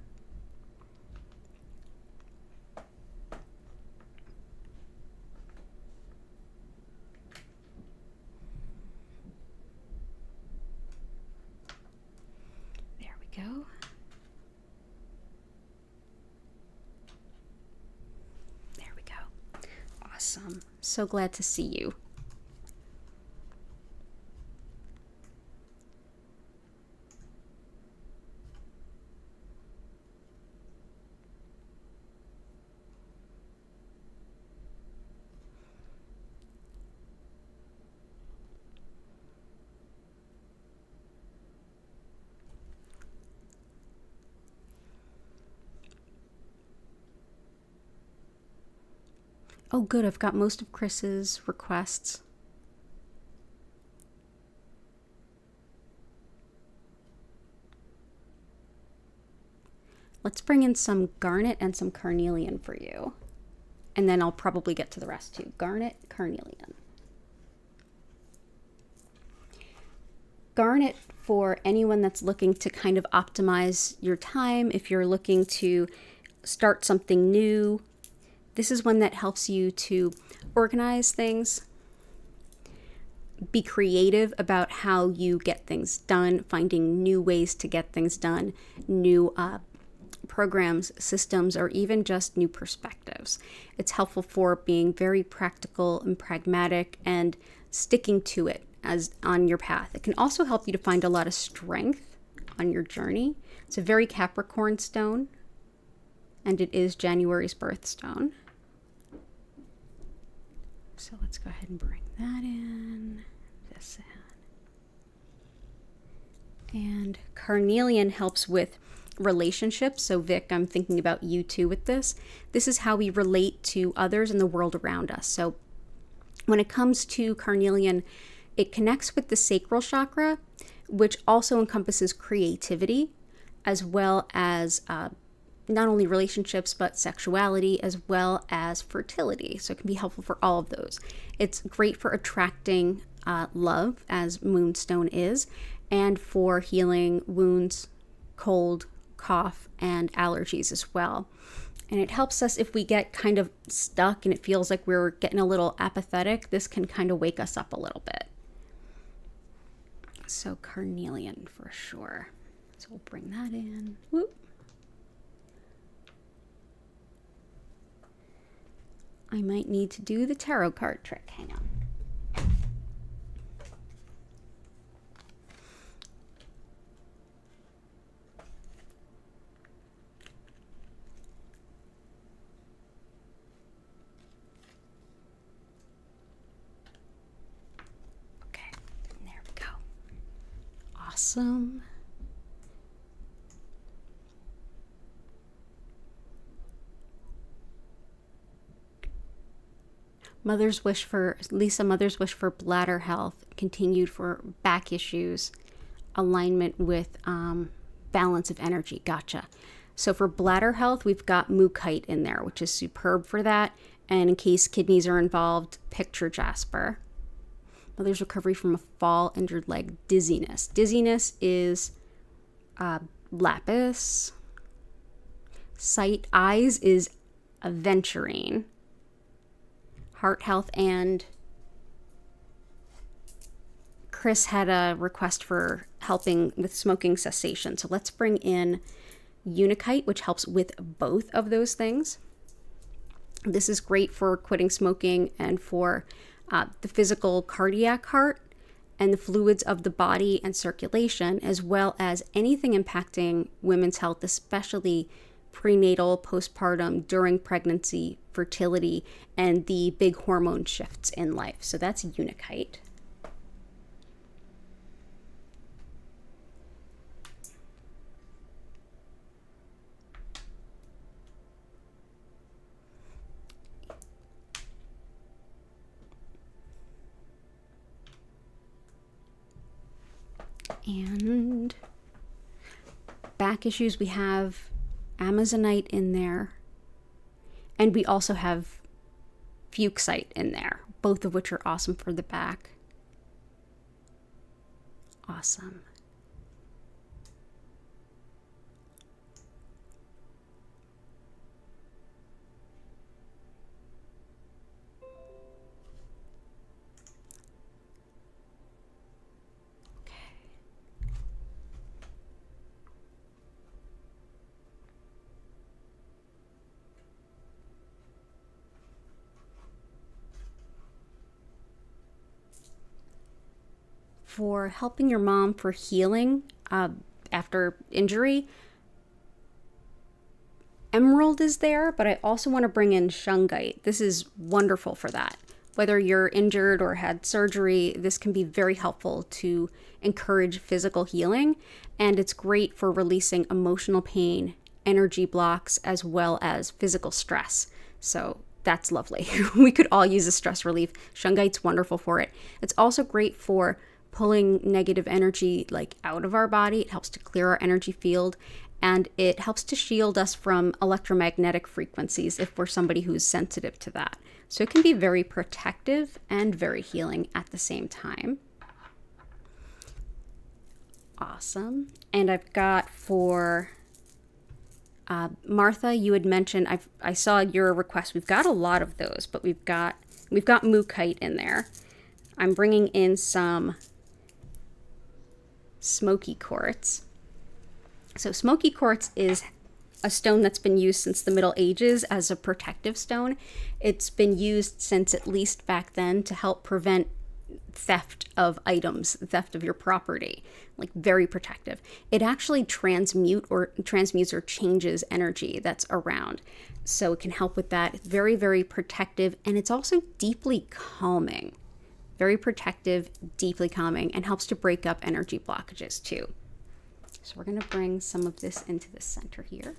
There we go. There we go. Awesome. So glad to see you. Oh, good. I've got most of Chris's requests. Let's bring in some garnet and some carnelian for you. And then I'll probably get to the rest too. Garnet, carnelian. Garnet for anyone that's looking to kind of optimize your time. If you're looking to start something new, this is one that helps you to organize things, be creative about how you get things done, finding new ways to get things done, new programs, systems, or even just new perspectives. It's helpful for being very practical and pragmatic and sticking to it as on your path. It can also help you to find a lot of strength on your journey. It's a very Capricorn stone, and it is January's birthstone. So let's go ahead and bring that in, this in. And carnelian helps with relationships. So Vic, I'm thinking about you too with this. This is how we relate to others and the world around us. So when it comes to carnelian, it connects with the sacral chakra, which also encompasses creativity, as well as not only relationships, but sexuality, as well as fertility. So it can be helpful for all of those. It's great for attracting love, as moonstone is, and for healing wounds, cold, cough, and allergies as well. And it helps us if we get kind of stuck and it feels like we're getting a little apathetic. This can kind of wake us up a little bit. So carnelian for sure. So we'll bring that in. Whoop. I might need to do the tarot card trick. Hang on. Okay, there we go. Awesome. Mother's wish for bladder health, continued for back issues, alignment with balance of energy. Gotcha. So for bladder health, we've got Mookaite in there, which is superb for that. And in case kidneys are involved, picture jasper. Mother's recovery from a fall, injured leg, dizziness. Dizziness is lapis. Sight, eyes is aventurine. Heart health, and Chris had a request for helping with smoking cessation. So let's bring in Unikite, which helps with both of those things. This is great for quitting smoking and for the physical cardiac heart and the fluids of the body and circulation, as well as anything impacting women's health, especially prenatal, postpartum, during pregnancy, fertility, and the big hormone shifts in life. So that's Unikite. And back issues, we have Amazonite in there, and we also have Fuchsite in there, both of which are awesome for the back. Awesome. For helping your mom for healing after injury, emerald is there, but I also want to bring in shungite. This is wonderful for that. Whether you're injured or had surgery, this can be very helpful to encourage physical healing, and it's great for releasing emotional pain, energy blocks, as well as physical stress. So that's lovely. We could all use a stress relief. Shungite's wonderful for it. It's also great for pulling negative energy like out of our body. It helps to clear our energy field, and it helps to shield us from electromagnetic frequencies if we're somebody who's sensitive to that. So it can be very protective and very healing at the same time. Awesome. And I've got for Martha, you had mentioned, I saw your request. We've got a lot of those, but we've got Mookaite in there. I'm bringing in some smoky quartz. So smoky quartz is a stone that's been used since the Middle Ages as a protective stone. It's been used since at least back then to help prevent theft of items, theft of your property, like very protective. It actually transmutes or changes energy that's around. So it can help with that. It's very, very protective, and it's also deeply calming. Very protective, deeply calming, and helps to break up energy blockages too. So we're going to bring some of this into the center here.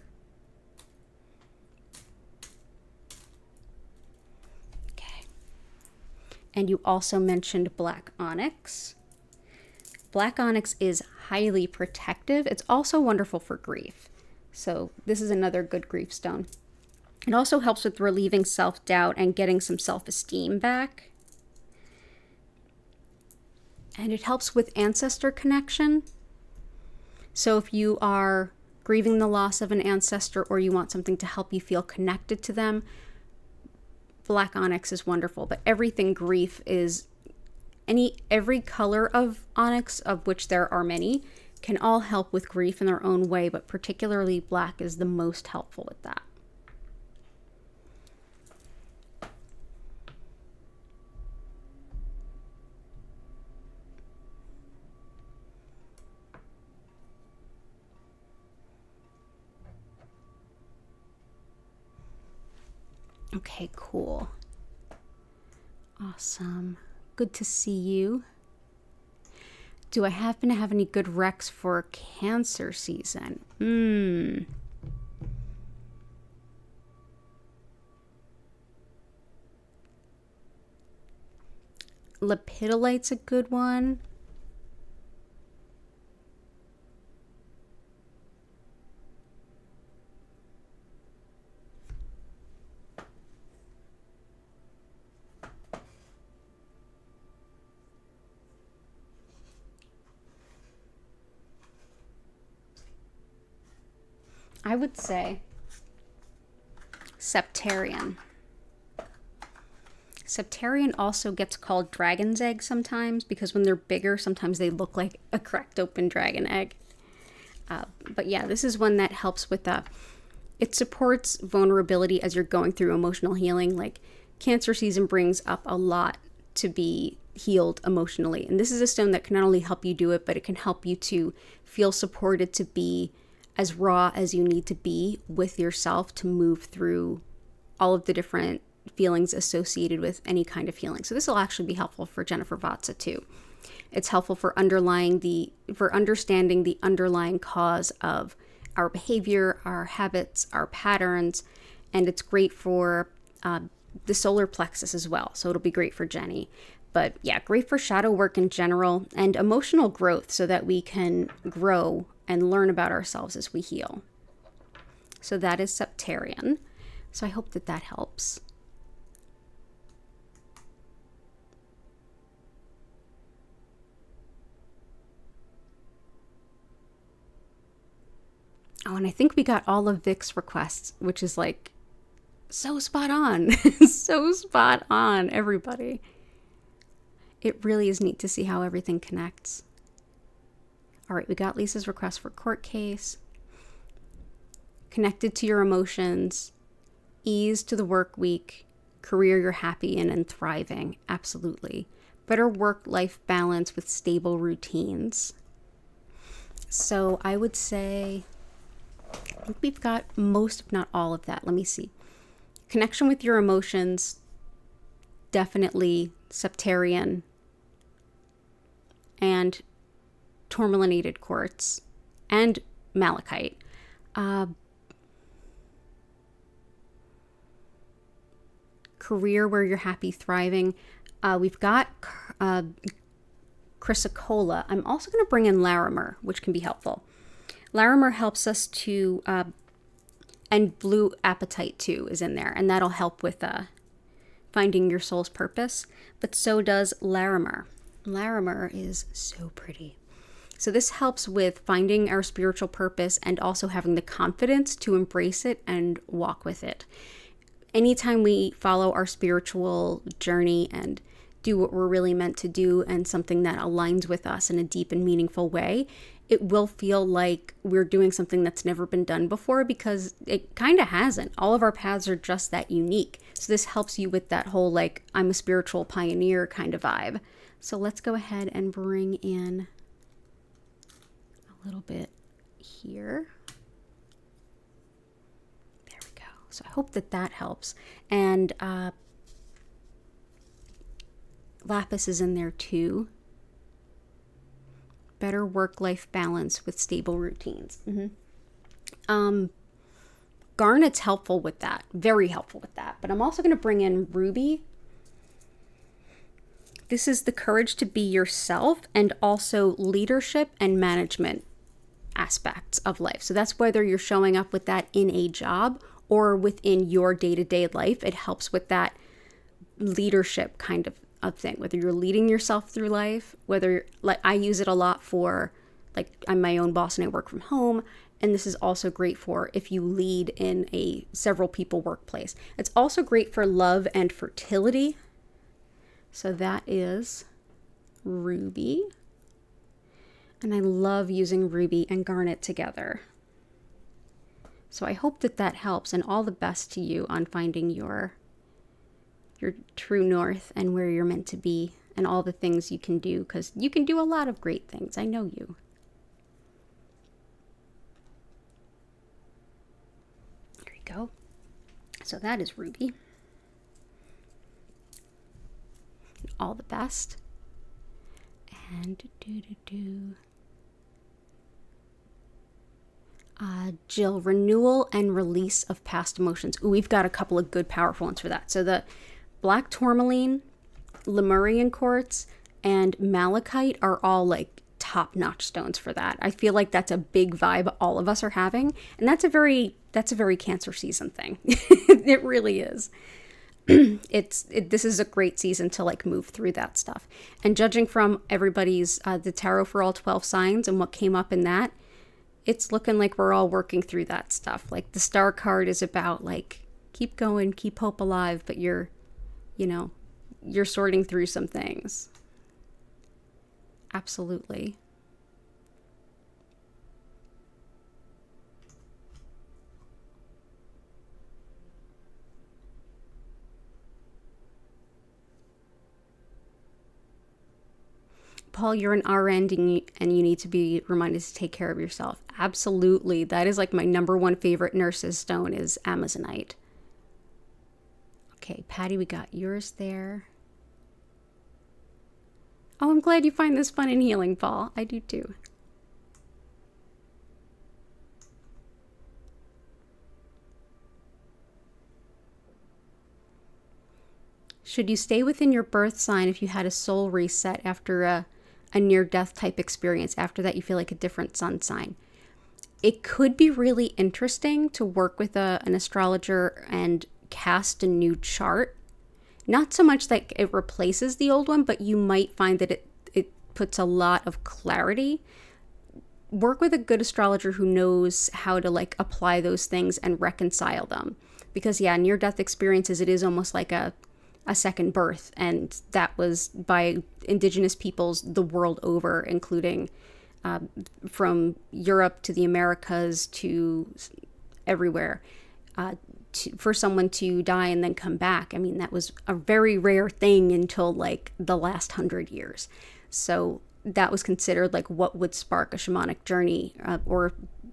Okay. And you also mentioned black onyx. Black onyx is highly protective. It's also wonderful for grief. So this is another good grief stone. It also helps with relieving self-doubt and getting some self-esteem back. And it helps with ancestor connection. So if you are grieving the loss of an ancestor or you want something to help you feel connected to them, black onyx is wonderful. But everything grief is every color of onyx, of which there are many, can all help with grief in their own way, but particularly black is the most helpful with that. Okay, cool. Awesome. Good to see you. Do I happen to have any good recs for Cancer season? Lepidolite's a good one. I would say Septarian. Septarian also gets called dragon's egg sometimes because when they're bigger, sometimes they look like a cracked open dragon egg. But yeah, this is one that helps with it supports vulnerability as you're going through emotional healing. Like Cancer season brings up a lot to be healed emotionally. And this is a stone that can not only help you do it, but it can help you to feel supported to be as raw as you need to be with yourself to move through all of the different feelings associated with any kind of healing. So this will actually be helpful for Jennifer Vatsa too. It's helpful for understanding the underlying cause of our behavior, our habits, our patterns, and it's great for the solar plexus as well. So it'll be great for Jenny. But yeah, great for shadow work in general and emotional growth so that we can grow and learn about ourselves as we heal. So that is Septarian. So I hope that helps. Oh, and I think we got all of Vic's requests, which is like so spot on. So spot on, everybody. It really is neat to see how everything connects. All right, we got Lisa's request for court case. Connected to your emotions. Ease to the work week. Career you're happy in and thriving. Absolutely. Better work-life balance with stable routines. So I would say, I think we've got most, if not all of that. Let me see. Connection with your emotions. Definitely Septarian. And tourmalinated quartz and malachite. Career where you're happy, thriving. We've got chrysocolla. I'm also going to bring in Larimer, which can be helpful. Larimer helps us to, and blue apatite too is in there, and that'll help with finding your soul's purpose. But so does Larimer. Larimer is so pretty. So this helps with finding our spiritual purpose and also having the confidence to embrace it and walk with it. Anytime we follow our spiritual journey and do what we're really meant to do and something that aligns with us in a deep and meaningful way, it will feel like we're doing something that's never been done before, because it kind of hasn't. All of our paths are just that unique. So this helps you with that whole like, I'm a spiritual pioneer kind of vibe. So let's go ahead and bring in a little bit here. There we go. So I hope that that helps. And lapis is in there too. Better work-life balance with stable routines. Garnet's helpful with that. Very helpful with that. But I'm also going to bring in ruby. This is the courage to be yourself and also leadership and management aspects of life. So that's whether you're showing up with that in a job or within your day-to-day life. It helps with that leadership kind of thing, whether you're leading yourself through life, whether, like, I use it a lot for, like, I'm my own boss and I work from home. And this is also great for if you lead in a several people workplace. It's also great for love and fertility. So that is ruby. And I love using ruby and garnet together. So I hope that that helps, and all the best to you on finding your true north and where you're meant to be and all the things you can do, because you can do a lot of great things. I know you. There you go. So that is ruby. All the best. And Jill, renewal and release of past emotions. Ooh, we've got a couple of good powerful ones for that. So the black tourmaline, Lemurian quartz, and malachite are all like top-notch stones for that. I feel like that's a big vibe all of us are having, and that's a very Cancer season thing. It really is. This is a great season to like move through that stuff. And judging from everybody's the tarot for all 12 signs and what came up in that, it's looking like we're all working through that stuff. Like the star card is about like, keep going, keep hope alive, but you're sorting through some things. Absolutely. Paul, you're an RN and you need to be reminded to take care of yourself. Absolutely. That is like my number one favorite nurse's stone is Amazonite. Okay, Patty, we got yours there. Oh, I'm glad you find this fun and healing, Paul. I do too. Should you stay within your birth sign if you had a soul reset after a near-death type experience? After that, you feel like a different sun sign. It could be really interesting to work with an astrologer and cast a new chart. Not so much that it replaces the old one, but you might find that it puts a lot of clarity. Work with a good astrologer who knows how to like apply those things and reconcile them. Because yeah, near-death experiences, it is almost like a second birth, and that was by indigenous peoples the world over, including from Europe to the Americas to everywhere. For someone to die and then come back, I mean, that was a very rare thing until like the last 100 years. So that was considered like what would spark a shamanic journey or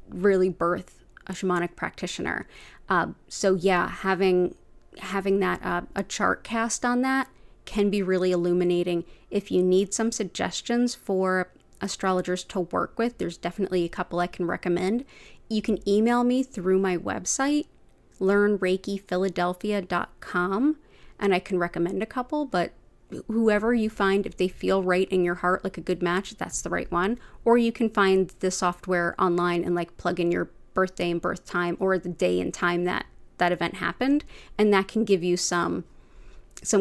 really birth a shamanic practitioner. So yeah, having that a chart cast on that can be really illuminating. If you need some suggestions for astrologers to work with, there's definitely a couple I can recommend. You can email me through my website, learnreikiphiladelphia.com, and I can recommend a couple, but whoever you find, if they feel right in your heart, like a good match, that's the right one. Or you can find the software online and like plug in your birthday and birth time or the day and time that event happened, and that can give you some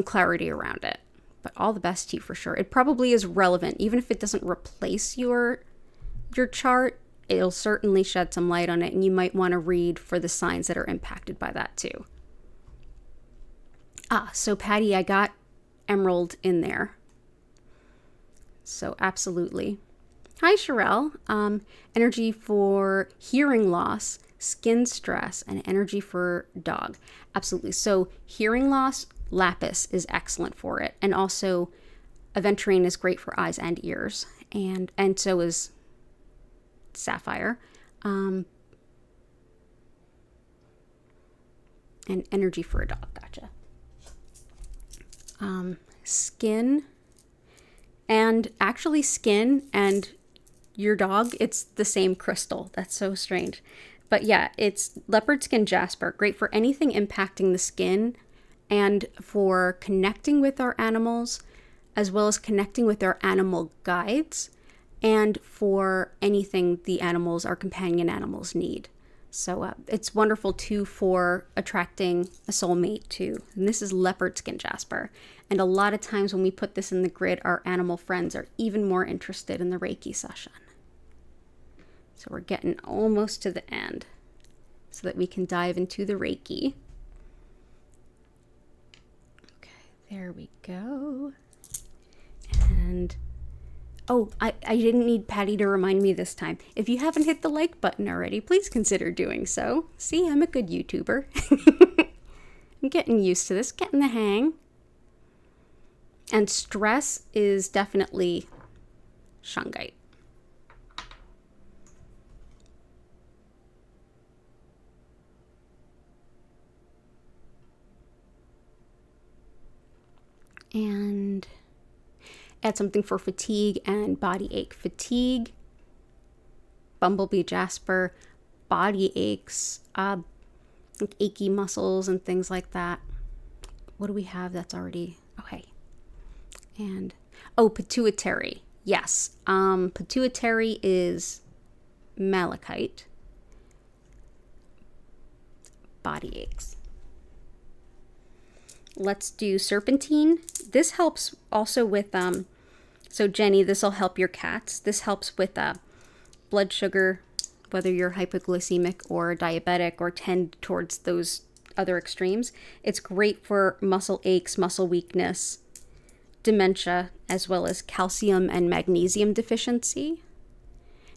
clarity around it. But all the best to you for sure. It probably is relevant, even if it doesn't replace your chart. It'll certainly shed some light on it, and you might want to read for the signs that are impacted by that too. So Patty, I got emerald in there. So absolutely. Hi, Sherelle. Energy for hearing loss, skin stress, and energy for dog. Absolutely. So hearing loss, lapis is excellent for it. And also aventurine is great for eyes and ears. And so is sapphire. And energy for a dog. Gotcha. Skin. And actually skin and your dog, it's the same crystal. That's so strange. But yeah, it's leopard skin jasper, great for anything impacting the skin and for connecting with our animals, as well as connecting with our animal guides, and for anything the animals, our companion animals, need. So it's wonderful too for attracting a soulmate too. And this is leopard skin jasper. And a lot of times when we put this in the grid, our animal friends are even more interested in the Reiki session. So we're getting almost to the end so that we can dive into the Reiki. Okay, there we go. And oh, I didn't need Patty to remind me this time. If you haven't hit the like button already, please consider doing so. See, I'm a good YouTuber. I'm getting used to this, getting the hang. And stress is definitely shungite. And add something for fatigue and body ache. Fatigue, bumblebee jasper, body aches, like achy muscles and things like that. What do we have that's already, okay. And, oh, pituitary. Yes, pituitary is malachite. Body aches. Let's do serpentine. This helps also with, so Jenny, this will help your cats. This helps with blood sugar, whether you're hypoglycemic or diabetic or tend towards those other extremes. It's great for muscle aches, muscle weakness, dementia, as well as calcium and magnesium deficiency.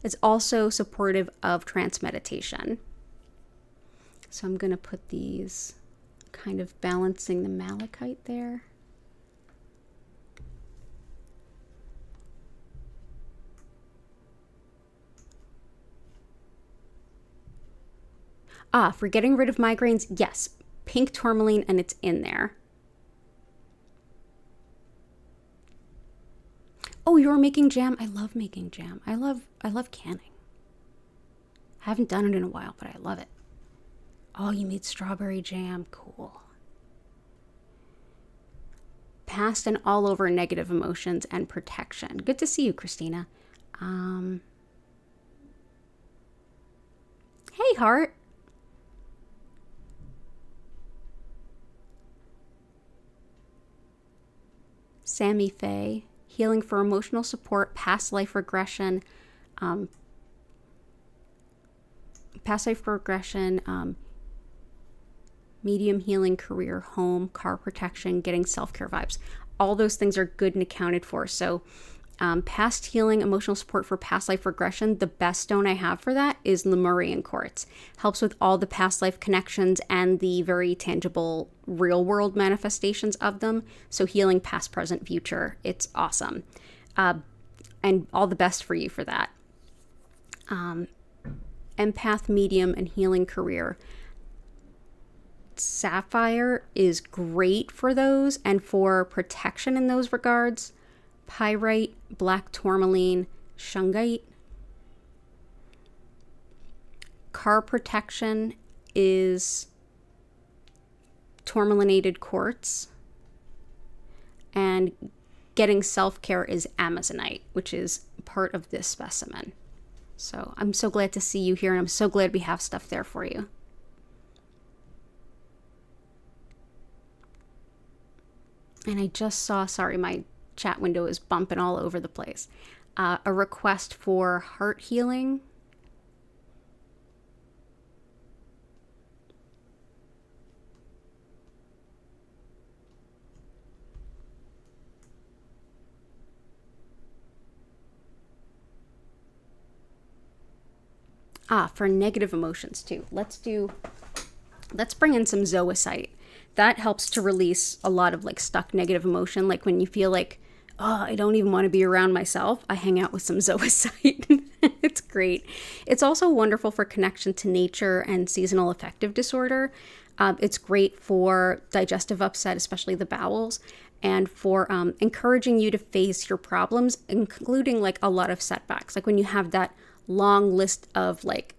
It's also supportive of trance meditation. So I'm going to put these kind of balancing the malachite there. For getting rid of migraines, yes, pink tourmaline, and it's in there. Oh, you're making jam? I love making jam. I love canning. Haven't done it in a while, but I love it. Oh, you made strawberry jam. Cool. Past and all over negative emotions and protection. Good to see you, Christina. Hey, Heart. Sammy Faye. Healing for emotional support, past life regression, medium healing, career, home, car protection, getting self-care vibes. All those things are good and accounted for. So past healing, emotional support for past life regression, the best stone I have for that is Lemurian quartz. Helps with all the past life connections and the very tangible real world manifestations of them. So healing past, present, future. It's awesome. And all the best for you for that. Empath, medium, and healing career. Sapphire is great for those and for protection in those regards. Pyrite, black tourmaline, shungite. Car protection is tourmalinated quartz. And getting self-care is amazonite, which is part of this specimen. So I'm so glad to see you here, and I'm so glad we have stuff there for you. And I just saw, sorry, my chat window is bumping all over the place. A request for heart healing. For negative emotions too. Let's bring in some zoisite. That helps to release a lot of like stuck negative emotion. Like when you feel like, oh, I don't even want to be around myself, I hang out with some zoisite. It's great. It's also wonderful for connection to nature and seasonal affective disorder. It's great for digestive upset, especially the bowels, and for encouraging you to face your problems, including like a lot of setbacks. Like when you have that long list of like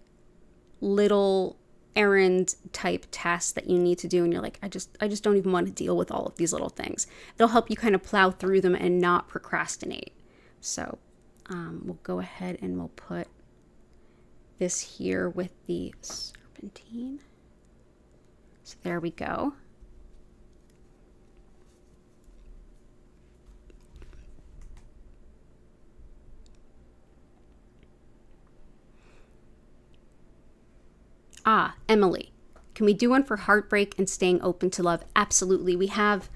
little errand type tasks that you need to do and you're like, I just don't even want to deal with all of these little things. It'll help you kind of plow through them and not procrastinate. So we'll go ahead and we'll put this here with the serpentine. So there we go. Emily, can we do one for heartbreak and staying open to love? Absolutely. We have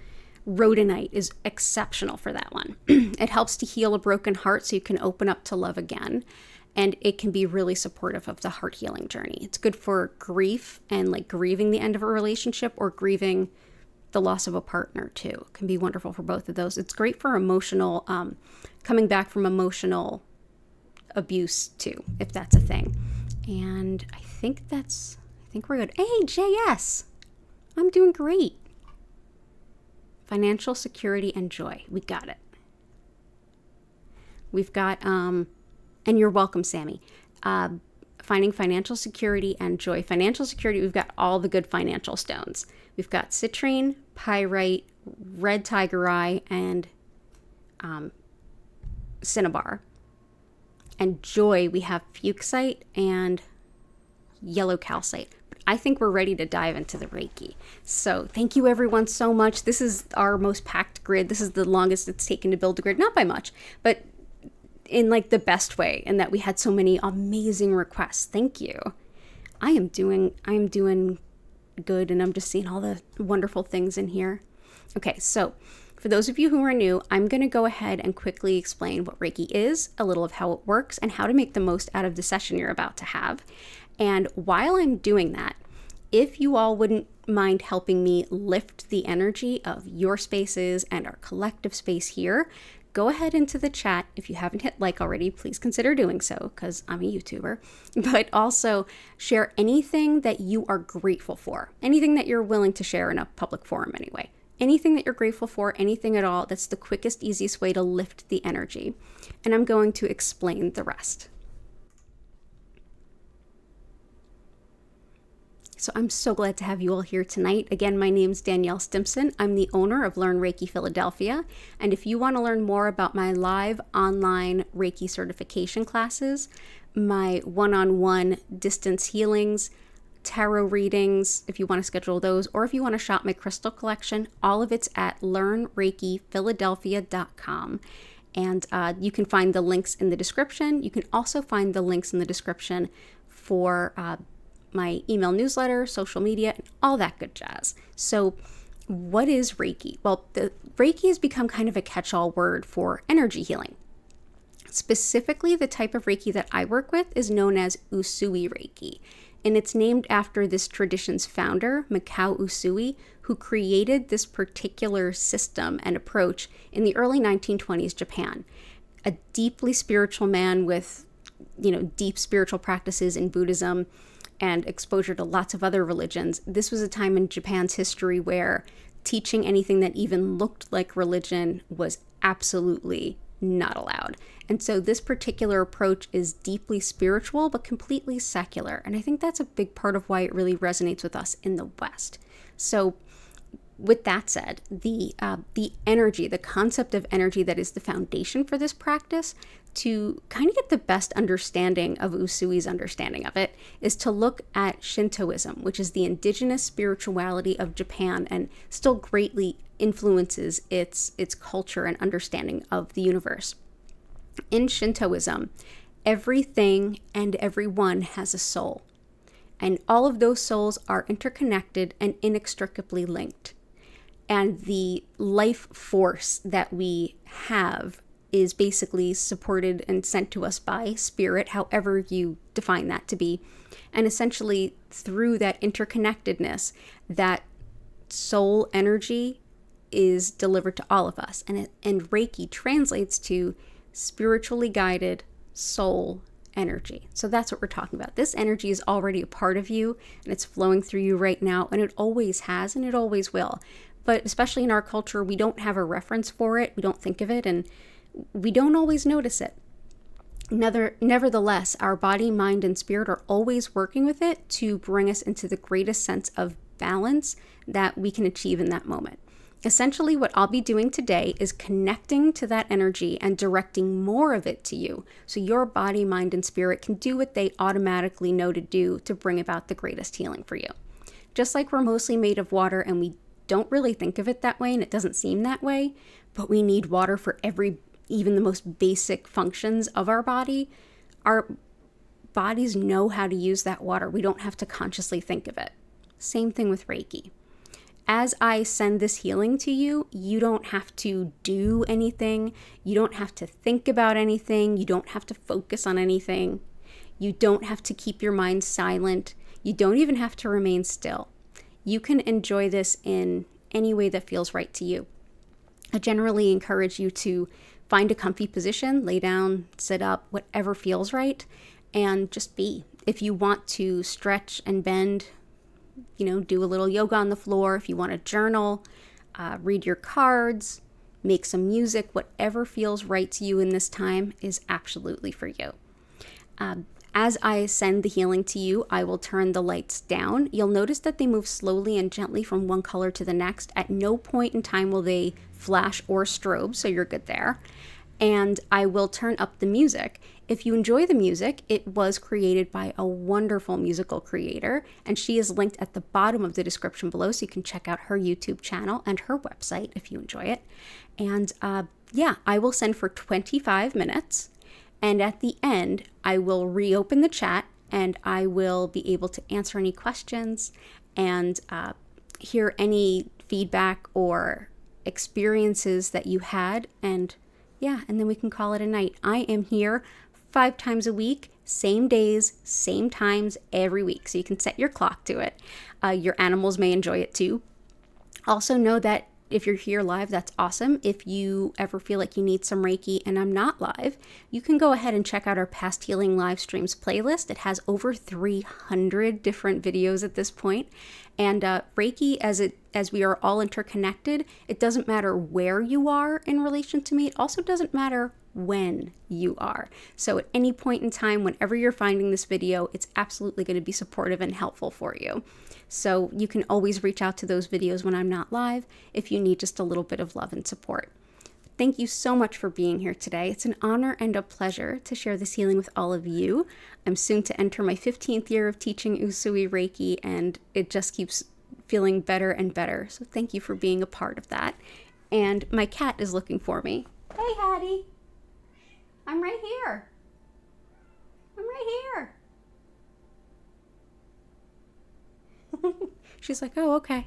rhodonite is exceptional for that one. It helps to heal a broken heart so you can open up to love again. And it can be really supportive of the heart healing journey. It's good for grief and like grieving the end of a relationship or grieving the loss of a partner too. It can be wonderful for both of those. It's great for emotional, coming back from emotional abuse too, if that's a thing. And I think we're good. Hey, JS, I'm doing great. Financial security and joy. We got it. We've got, and you're welcome, Sammy. Finding financial security and joy. Financial security, we've got all the good financial stones. We've got citrine, pyrite, red tiger eye, and cinnabar. And joy, we have fuchsite and yellow calcite. I think we're ready to dive into the Reiki. So thank you everyone so much. This is our most packed grid. This is the longest it's taken to build a grid. Not by much, but in like the best way, and that we had so many amazing requests. Thank you. I am doing good, and I'm just seeing all the wonderful things in here. Okay, so for those of you who are new, I'm going to go ahead and quickly explain what Reiki is, a little of how it works, and how to make the most out of the session you're about to have. And while I'm doing that, if you all wouldn't mind helping me lift the energy of your spaces and our collective space here, go ahead into the chat. If you haven't hit like already, please consider doing so because I'm a YouTuber. But also share anything that you are grateful for, anything that you're willing to share in a public forum anyway. Anything that you're grateful for, anything at all, that's the quickest, easiest way to lift the energy. And I'm going to explain the rest. So I'm so glad to have you all here tonight. Again, my name's Danielle Stimpson. I'm the owner of Learn Reiki Philadelphia. And if you want to learn more about my live online Reiki certification classes, my one-on-one distance healings, tarot readings, if you want to schedule those, or if you want to shop my crystal collection, all of it's at learnreikiphiladelphia.com. And you can find the links in the description. You can also find the links in the description for my email newsletter, social media, and all that good jazz. So what is Reiki? Well, the Reiki has become kind of a catch-all word for energy healing. Specifically, the type of Reiki that I work with is known as Usui Reiki. And it's named after this tradition's founder, Mikao Usui, who created this particular system and approach in the early 1920s Japan. A deeply spiritual man with, deep spiritual practices in Buddhism and exposure to lots of other religions. This was a time in Japan's history where teaching anything that even looked like religion was absolutely not allowed. And so this particular approach is deeply spiritual, but completely secular. And I think that's a big part of why it really resonates with us in the West. So with that said, the energy, the concept of energy that is the foundation for this practice, to kind of get the best understanding of Usui's understanding of it, is to look at Shintoism, which is the indigenous spirituality of Japan and still greatly influences its culture and understanding of the universe. In Shintoism, everything and everyone has a soul, and all of those souls are interconnected and inextricably linked. And the life force that we have is basically supported and sent to us by spirit, however you define that to be. And essentially, through that interconnectedness, that soul energy is delivered to all of us. And Reiki translates to spiritually guided soul energy. So that's what we're talking about. This energy is already a part of you, and it's flowing through you right now, and it always has, and it always will. But especially in our culture, we don't have a reference for it. We don't think of it, and we don't always notice it. Nevertheless, our body, mind, and spirit are always working with it to bring us into the greatest sense of balance that we can achieve in that moment. Essentially, what I'll be doing today is connecting to that energy and directing more of it to you, so your body, mind, and spirit can do what they automatically know to do to bring about the greatest healing for you. Just like we're mostly made of water and we don't really think of it that way, and it doesn't seem that way, but we need water for even the most basic functions of our body. Our bodies know how to use that water. We don't have to consciously think of it. Same thing with Reiki. As I send this healing to you, you don't have to do anything. You don't have to think about anything. You don't have to focus on anything. You don't have to keep your mind silent. You don't even have to remain still. You can enjoy this in any way that feels right to you. I generally encourage you to find a comfy position, lay down, sit up, whatever feels right, and just be. If you want to stretch and bend, do a little yoga on the floor. If you want to journal, read your cards, make some music, whatever feels right to you in this time is absolutely for you. As I send the healing to you, I will turn the lights down. You'll notice that they move slowly and gently from one color to the next. At no point in time will they flash or strobe, so you're good there. And I will turn up the music. If you enjoy the music, it was created by a wonderful musical creator, and she is linked at the bottom of the description below, so you can check out her YouTube channel and her website if you enjoy it. And I will send for 25 minutes, and at the end, I will reopen the chat, and I will be able to answer any questions and hear any feedback or experiences that you had, and then we can call it a night. I am here 5 times a week, same days, same times every week. So you can set your clock to it. Your animals may enjoy it too. Also know that if you're here live, that's awesome. If you ever feel like you need some Reiki and I'm not live, you can go ahead and check out our past healing live streams playlist. It has over 300 different videos at this point. And Reiki, as we are all interconnected, it doesn't matter where you are in relation to me. It also doesn't matter when you are. So at any point in time, whenever you're finding this video, it's absolutely going to be supportive and helpful for you. So you can always reach out to those videos when I'm not live if you need just a little bit of love and support. Thank you so much for being here today. It's an honor and a pleasure to share this healing with all of you. I'm soon to enter my 15th year of teaching Usui Reiki, and it just keeps feeling better and better. So thank you for being a part of that. And my cat is looking for me. Hey, Hattie. I'm right here. I'm right here. She's like, oh, okay.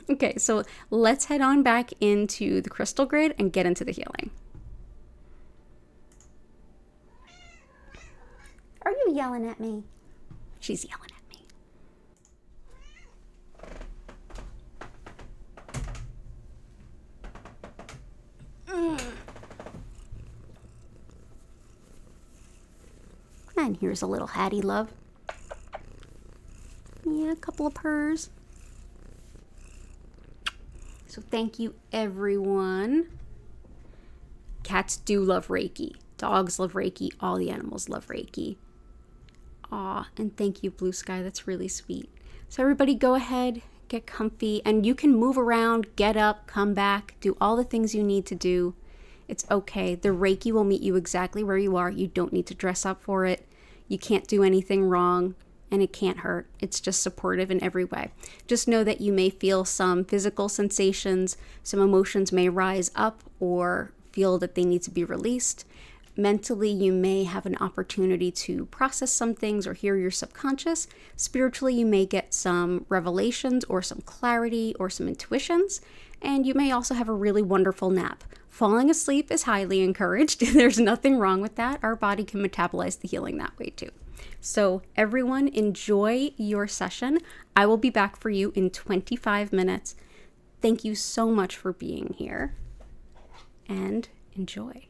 Okay, so let's head on back into the crystal grid and get into the healing. Are you yelling at me? She's yelling at me. And here's a little Hattie love. Yeah, a couple of purrs. So thank you, everyone. Cats do love Reiki. Dogs love Reiki. All the animals love Reiki. Aw, and thank you, Blue Sky. That's really sweet. So everybody go ahead, get comfy, and you can move around, get up, come back, do all the things you need to do. It's okay. The Reiki will meet you exactly where you are. You don't need to dress up for it. You can't do anything wrong. And it can't hurt. It's just supportive in every way. Just know that you may feel some physical sensations, some emotions may rise up or feel that they need to be released. Mentally, you may have an opportunity to process some things or hear your subconscious. Spiritually, you may get some revelations or some clarity or some intuitions. And you may also have a really wonderful nap. Falling asleep is highly encouraged. There's nothing wrong with that. Our body can metabolize the healing that way too. So everyone, enjoy your session. I will be back for you in 25 minutes. Thank you so much for being here, and enjoy.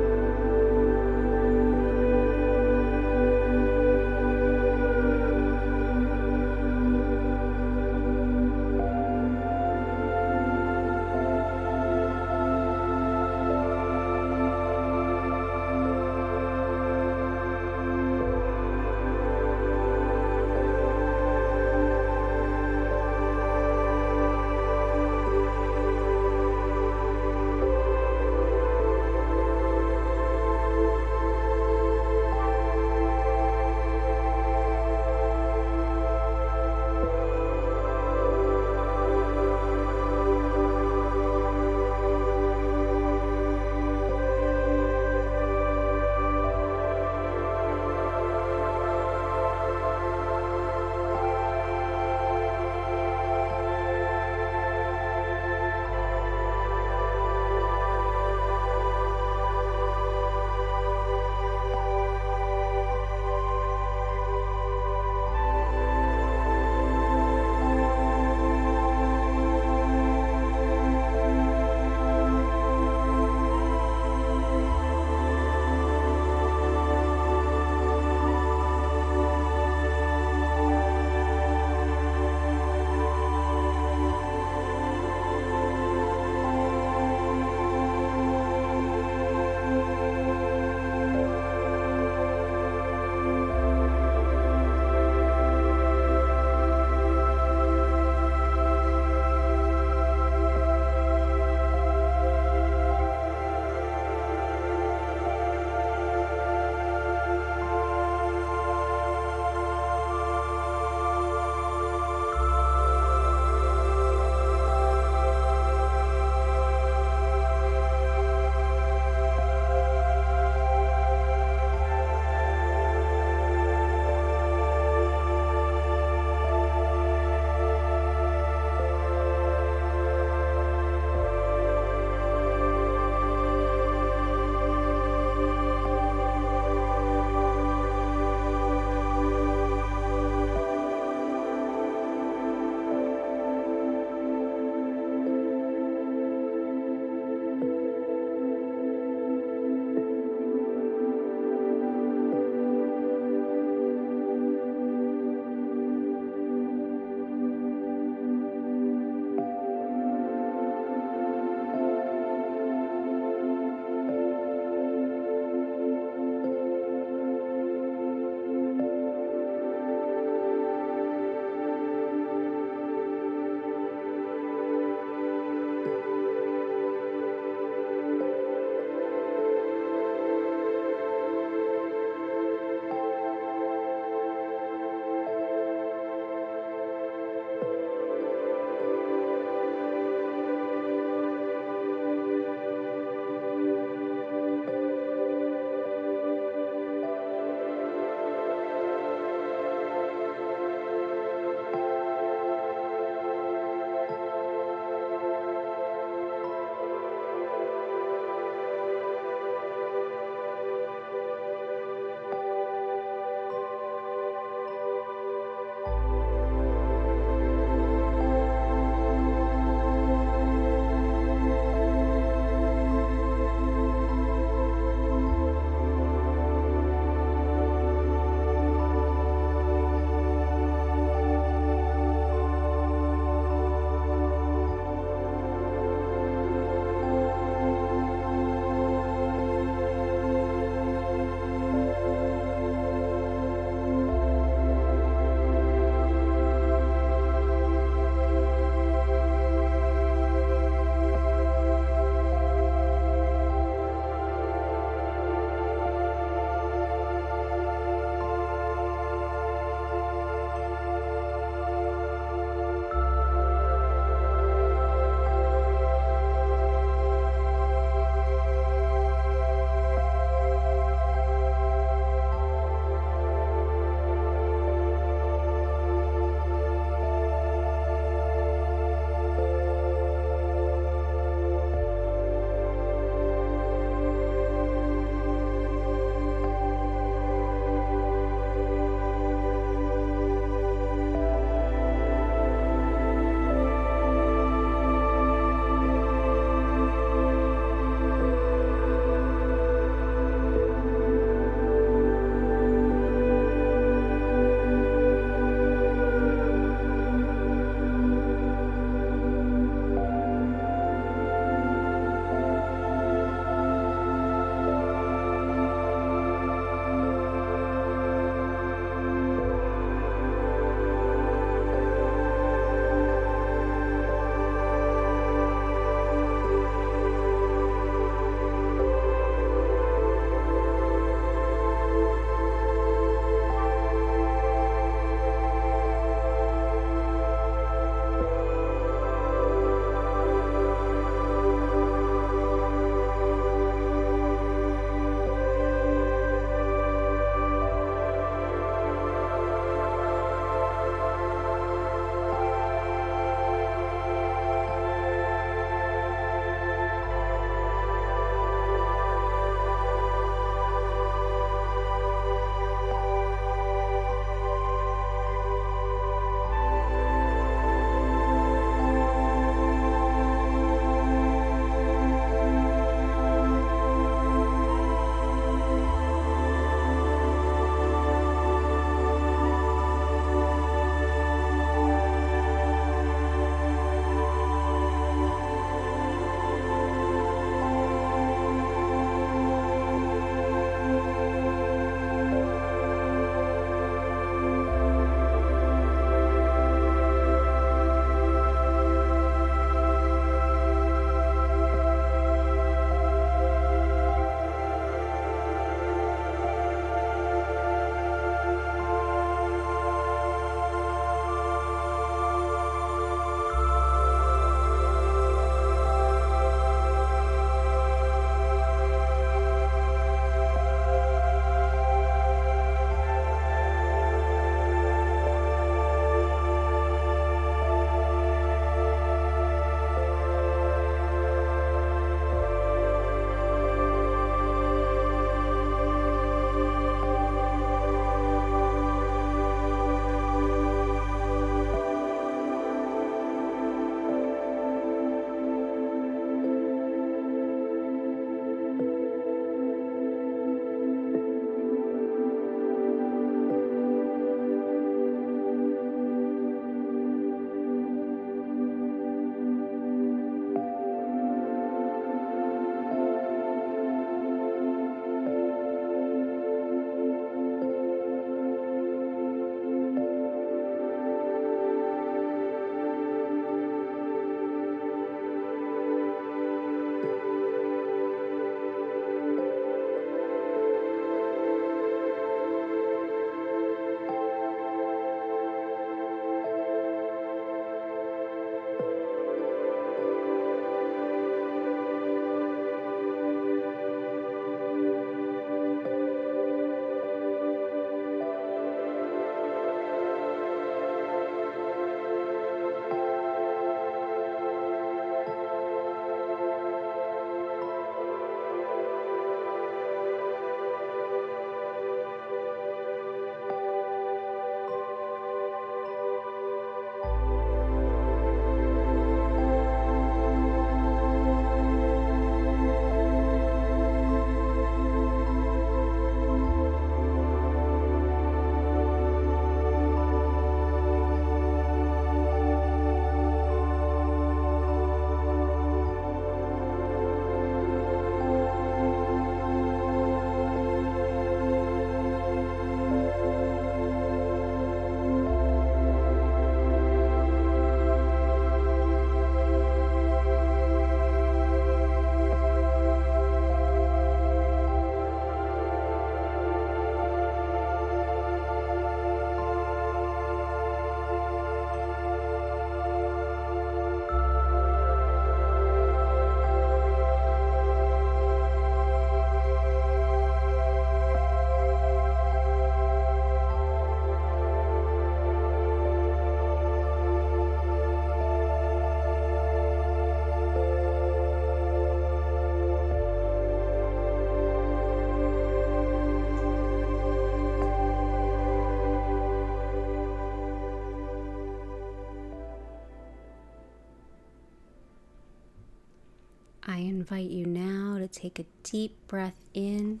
I invite you now to take a deep breath in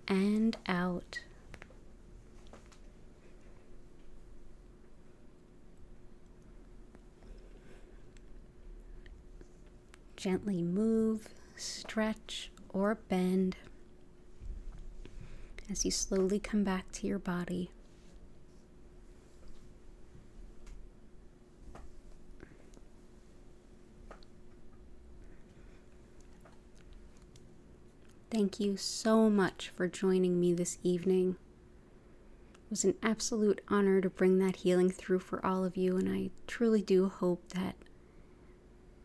and out. Gently move, stretch, or bend as you slowly come back to your body. Thank you so much for joining me this evening. It was an absolute honor to bring that healing through for all of you, and I truly do hope that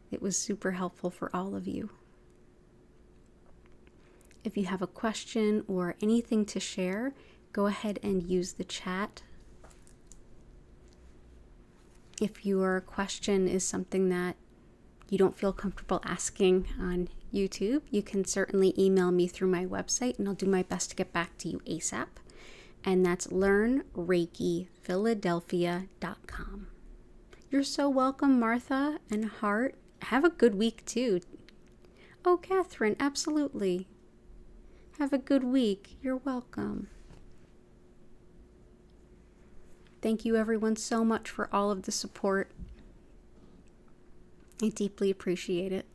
it was super helpful for all of you. If you have a question or anything to share, go ahead and use the chat. If your question is something that you don't feel comfortable asking on YouTube, you can certainly email me through my website, and I'll do my best to get back to you ASAP. And that's learnreikiphiladelphia.com. You're so welcome, Martha and Hart. Have a good week, too. Oh, Catherine, absolutely. Have a good week. You're welcome. Thank you, everyone, so much for all of the support. I deeply appreciate it.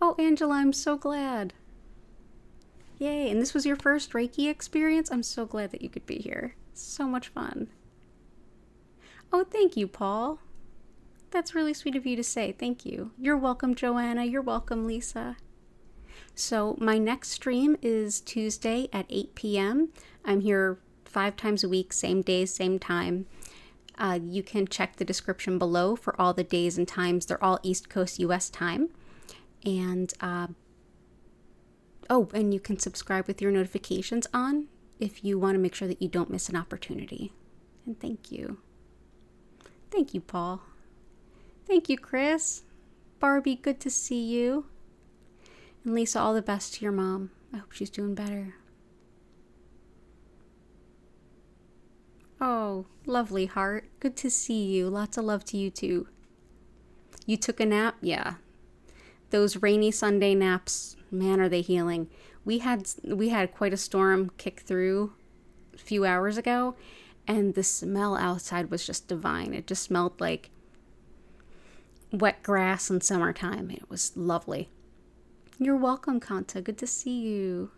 Oh, Angela, I'm so glad. Yay, and this was your first Reiki experience? I'm so glad that you could be here. So much fun. Oh, thank you, Paul. That's really sweet of you to say. Thank you. You're welcome, Joanna. You're welcome, Lisa. So my next stream is Tuesday at 8 p.m. I'm here 5 times a week, same days, same time. You can check the description below for all the days and times. They're all East Coast US time. And and you can subscribe with your notifications on if you want to make sure that you don't miss an opportunity. And thank you. Thank you, Paul. Thank you, Chris. Barbie, good to see you. And Lisa, all the best to your mom. I hope she's doing better. Oh, lovely, Heart. Good to see you. Lots of love to you, too. You took a nap? Yeah. Those rainy Sunday naps, man, are they healing. We had quite a storm kick through a few hours ago, and the smell outside was just divine. It just smelled like wet grass in summertime. It was lovely. You're welcome, Kanta. Good to see you.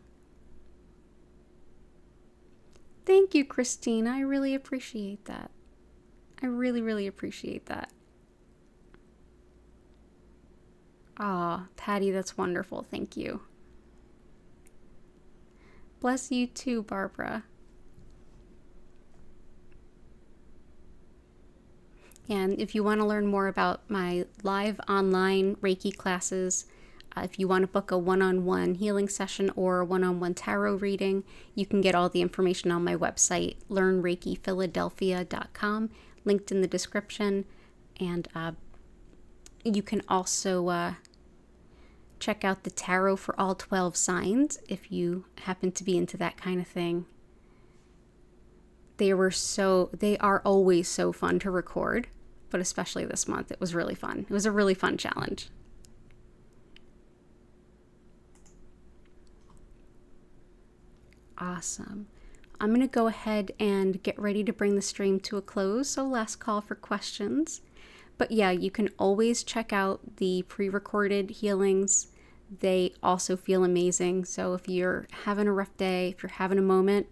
Thank you, Christina. I really appreciate that. I really, really appreciate that. Ah, Patty, that's wonderful. Thank you. Bless you too, Barbara. And if you want to learn more about my live online Reiki classes, if you want to book a one-on-one healing session or a one-on-one tarot reading, you can get all the information on my website, learnreikiphiladelphia.com, linked in the description. And you can also check out the tarot for all 12 signs if you happen to be into that kind of thing. They are always so fun to record, but especially this month, it was really fun. It was a really fun challenge. Awesome. I'm going to go ahead and get ready to bring the stream to a close. So last call for questions. But yeah, you can always check out the pre-recorded healings. They also feel amazing. So if you're having a rough day, if you're having a moment,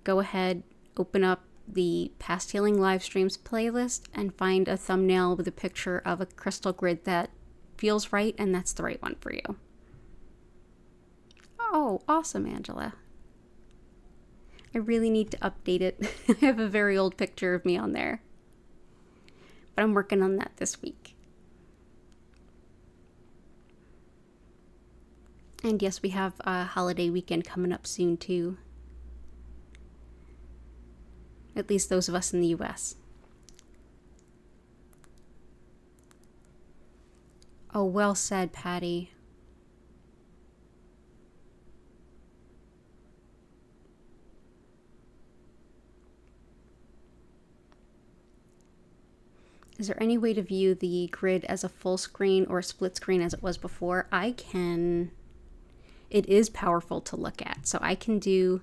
go ahead, open up the Past Healing live streams playlist and find a thumbnail with a picture of a crystal grid that feels right, and that's the right one for you. Oh, awesome, Angela. I really need to update it. I have a very old picture of me on there. But I'm working on that this week. And yes, we have a holiday weekend coming up soon too. At least those of us in the US. Oh, well said, Patty. Is there any way to view the grid as a full screen or a split screen as it was before? I can. It is powerful to look at. So I can do.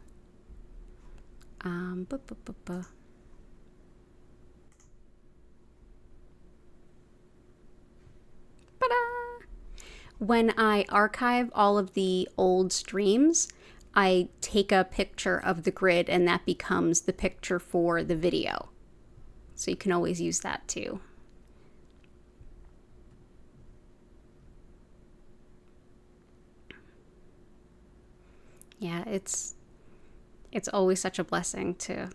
When I archive all of the old streams, I take a picture of the grid and that becomes the picture for the video. So you can always use that too. Yeah, it's always such a blessing to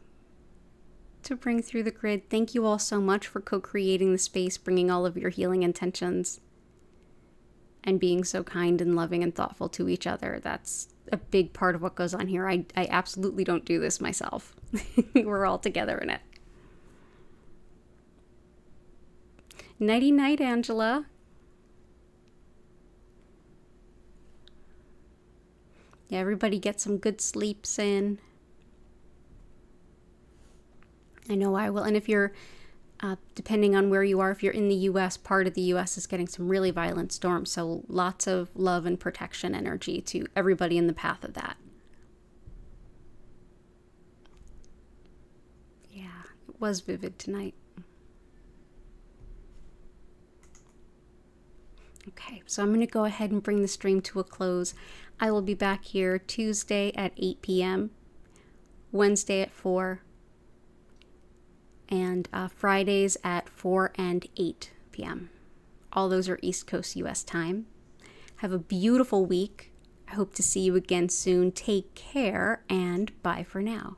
bring through the grid. Thank you all so much for co-creating the space, bringing all of your healing intentions, and being so kind and loving and thoughtful to each other. That's a big part of what goes on here. I absolutely don't do this myself. We're all together in it. Nighty night, Angela. Yeah, everybody get some good sleeps in. I know I will. And if you're, depending on where you are, if you're in the U.S., part of the U.S. is getting some really violent storms. So lots of love and protection energy to everybody in the path of that. Yeah, it was vivid tonight. Okay, so I'm going to go ahead and bring the stream to a close. I will be back here Tuesday at 8 p.m., Wednesday at 4, and Fridays at 4 and 8 p.m. All those are East Coast U.S. time. Have a beautiful week. I hope to see you again soon. Take care, and bye for now.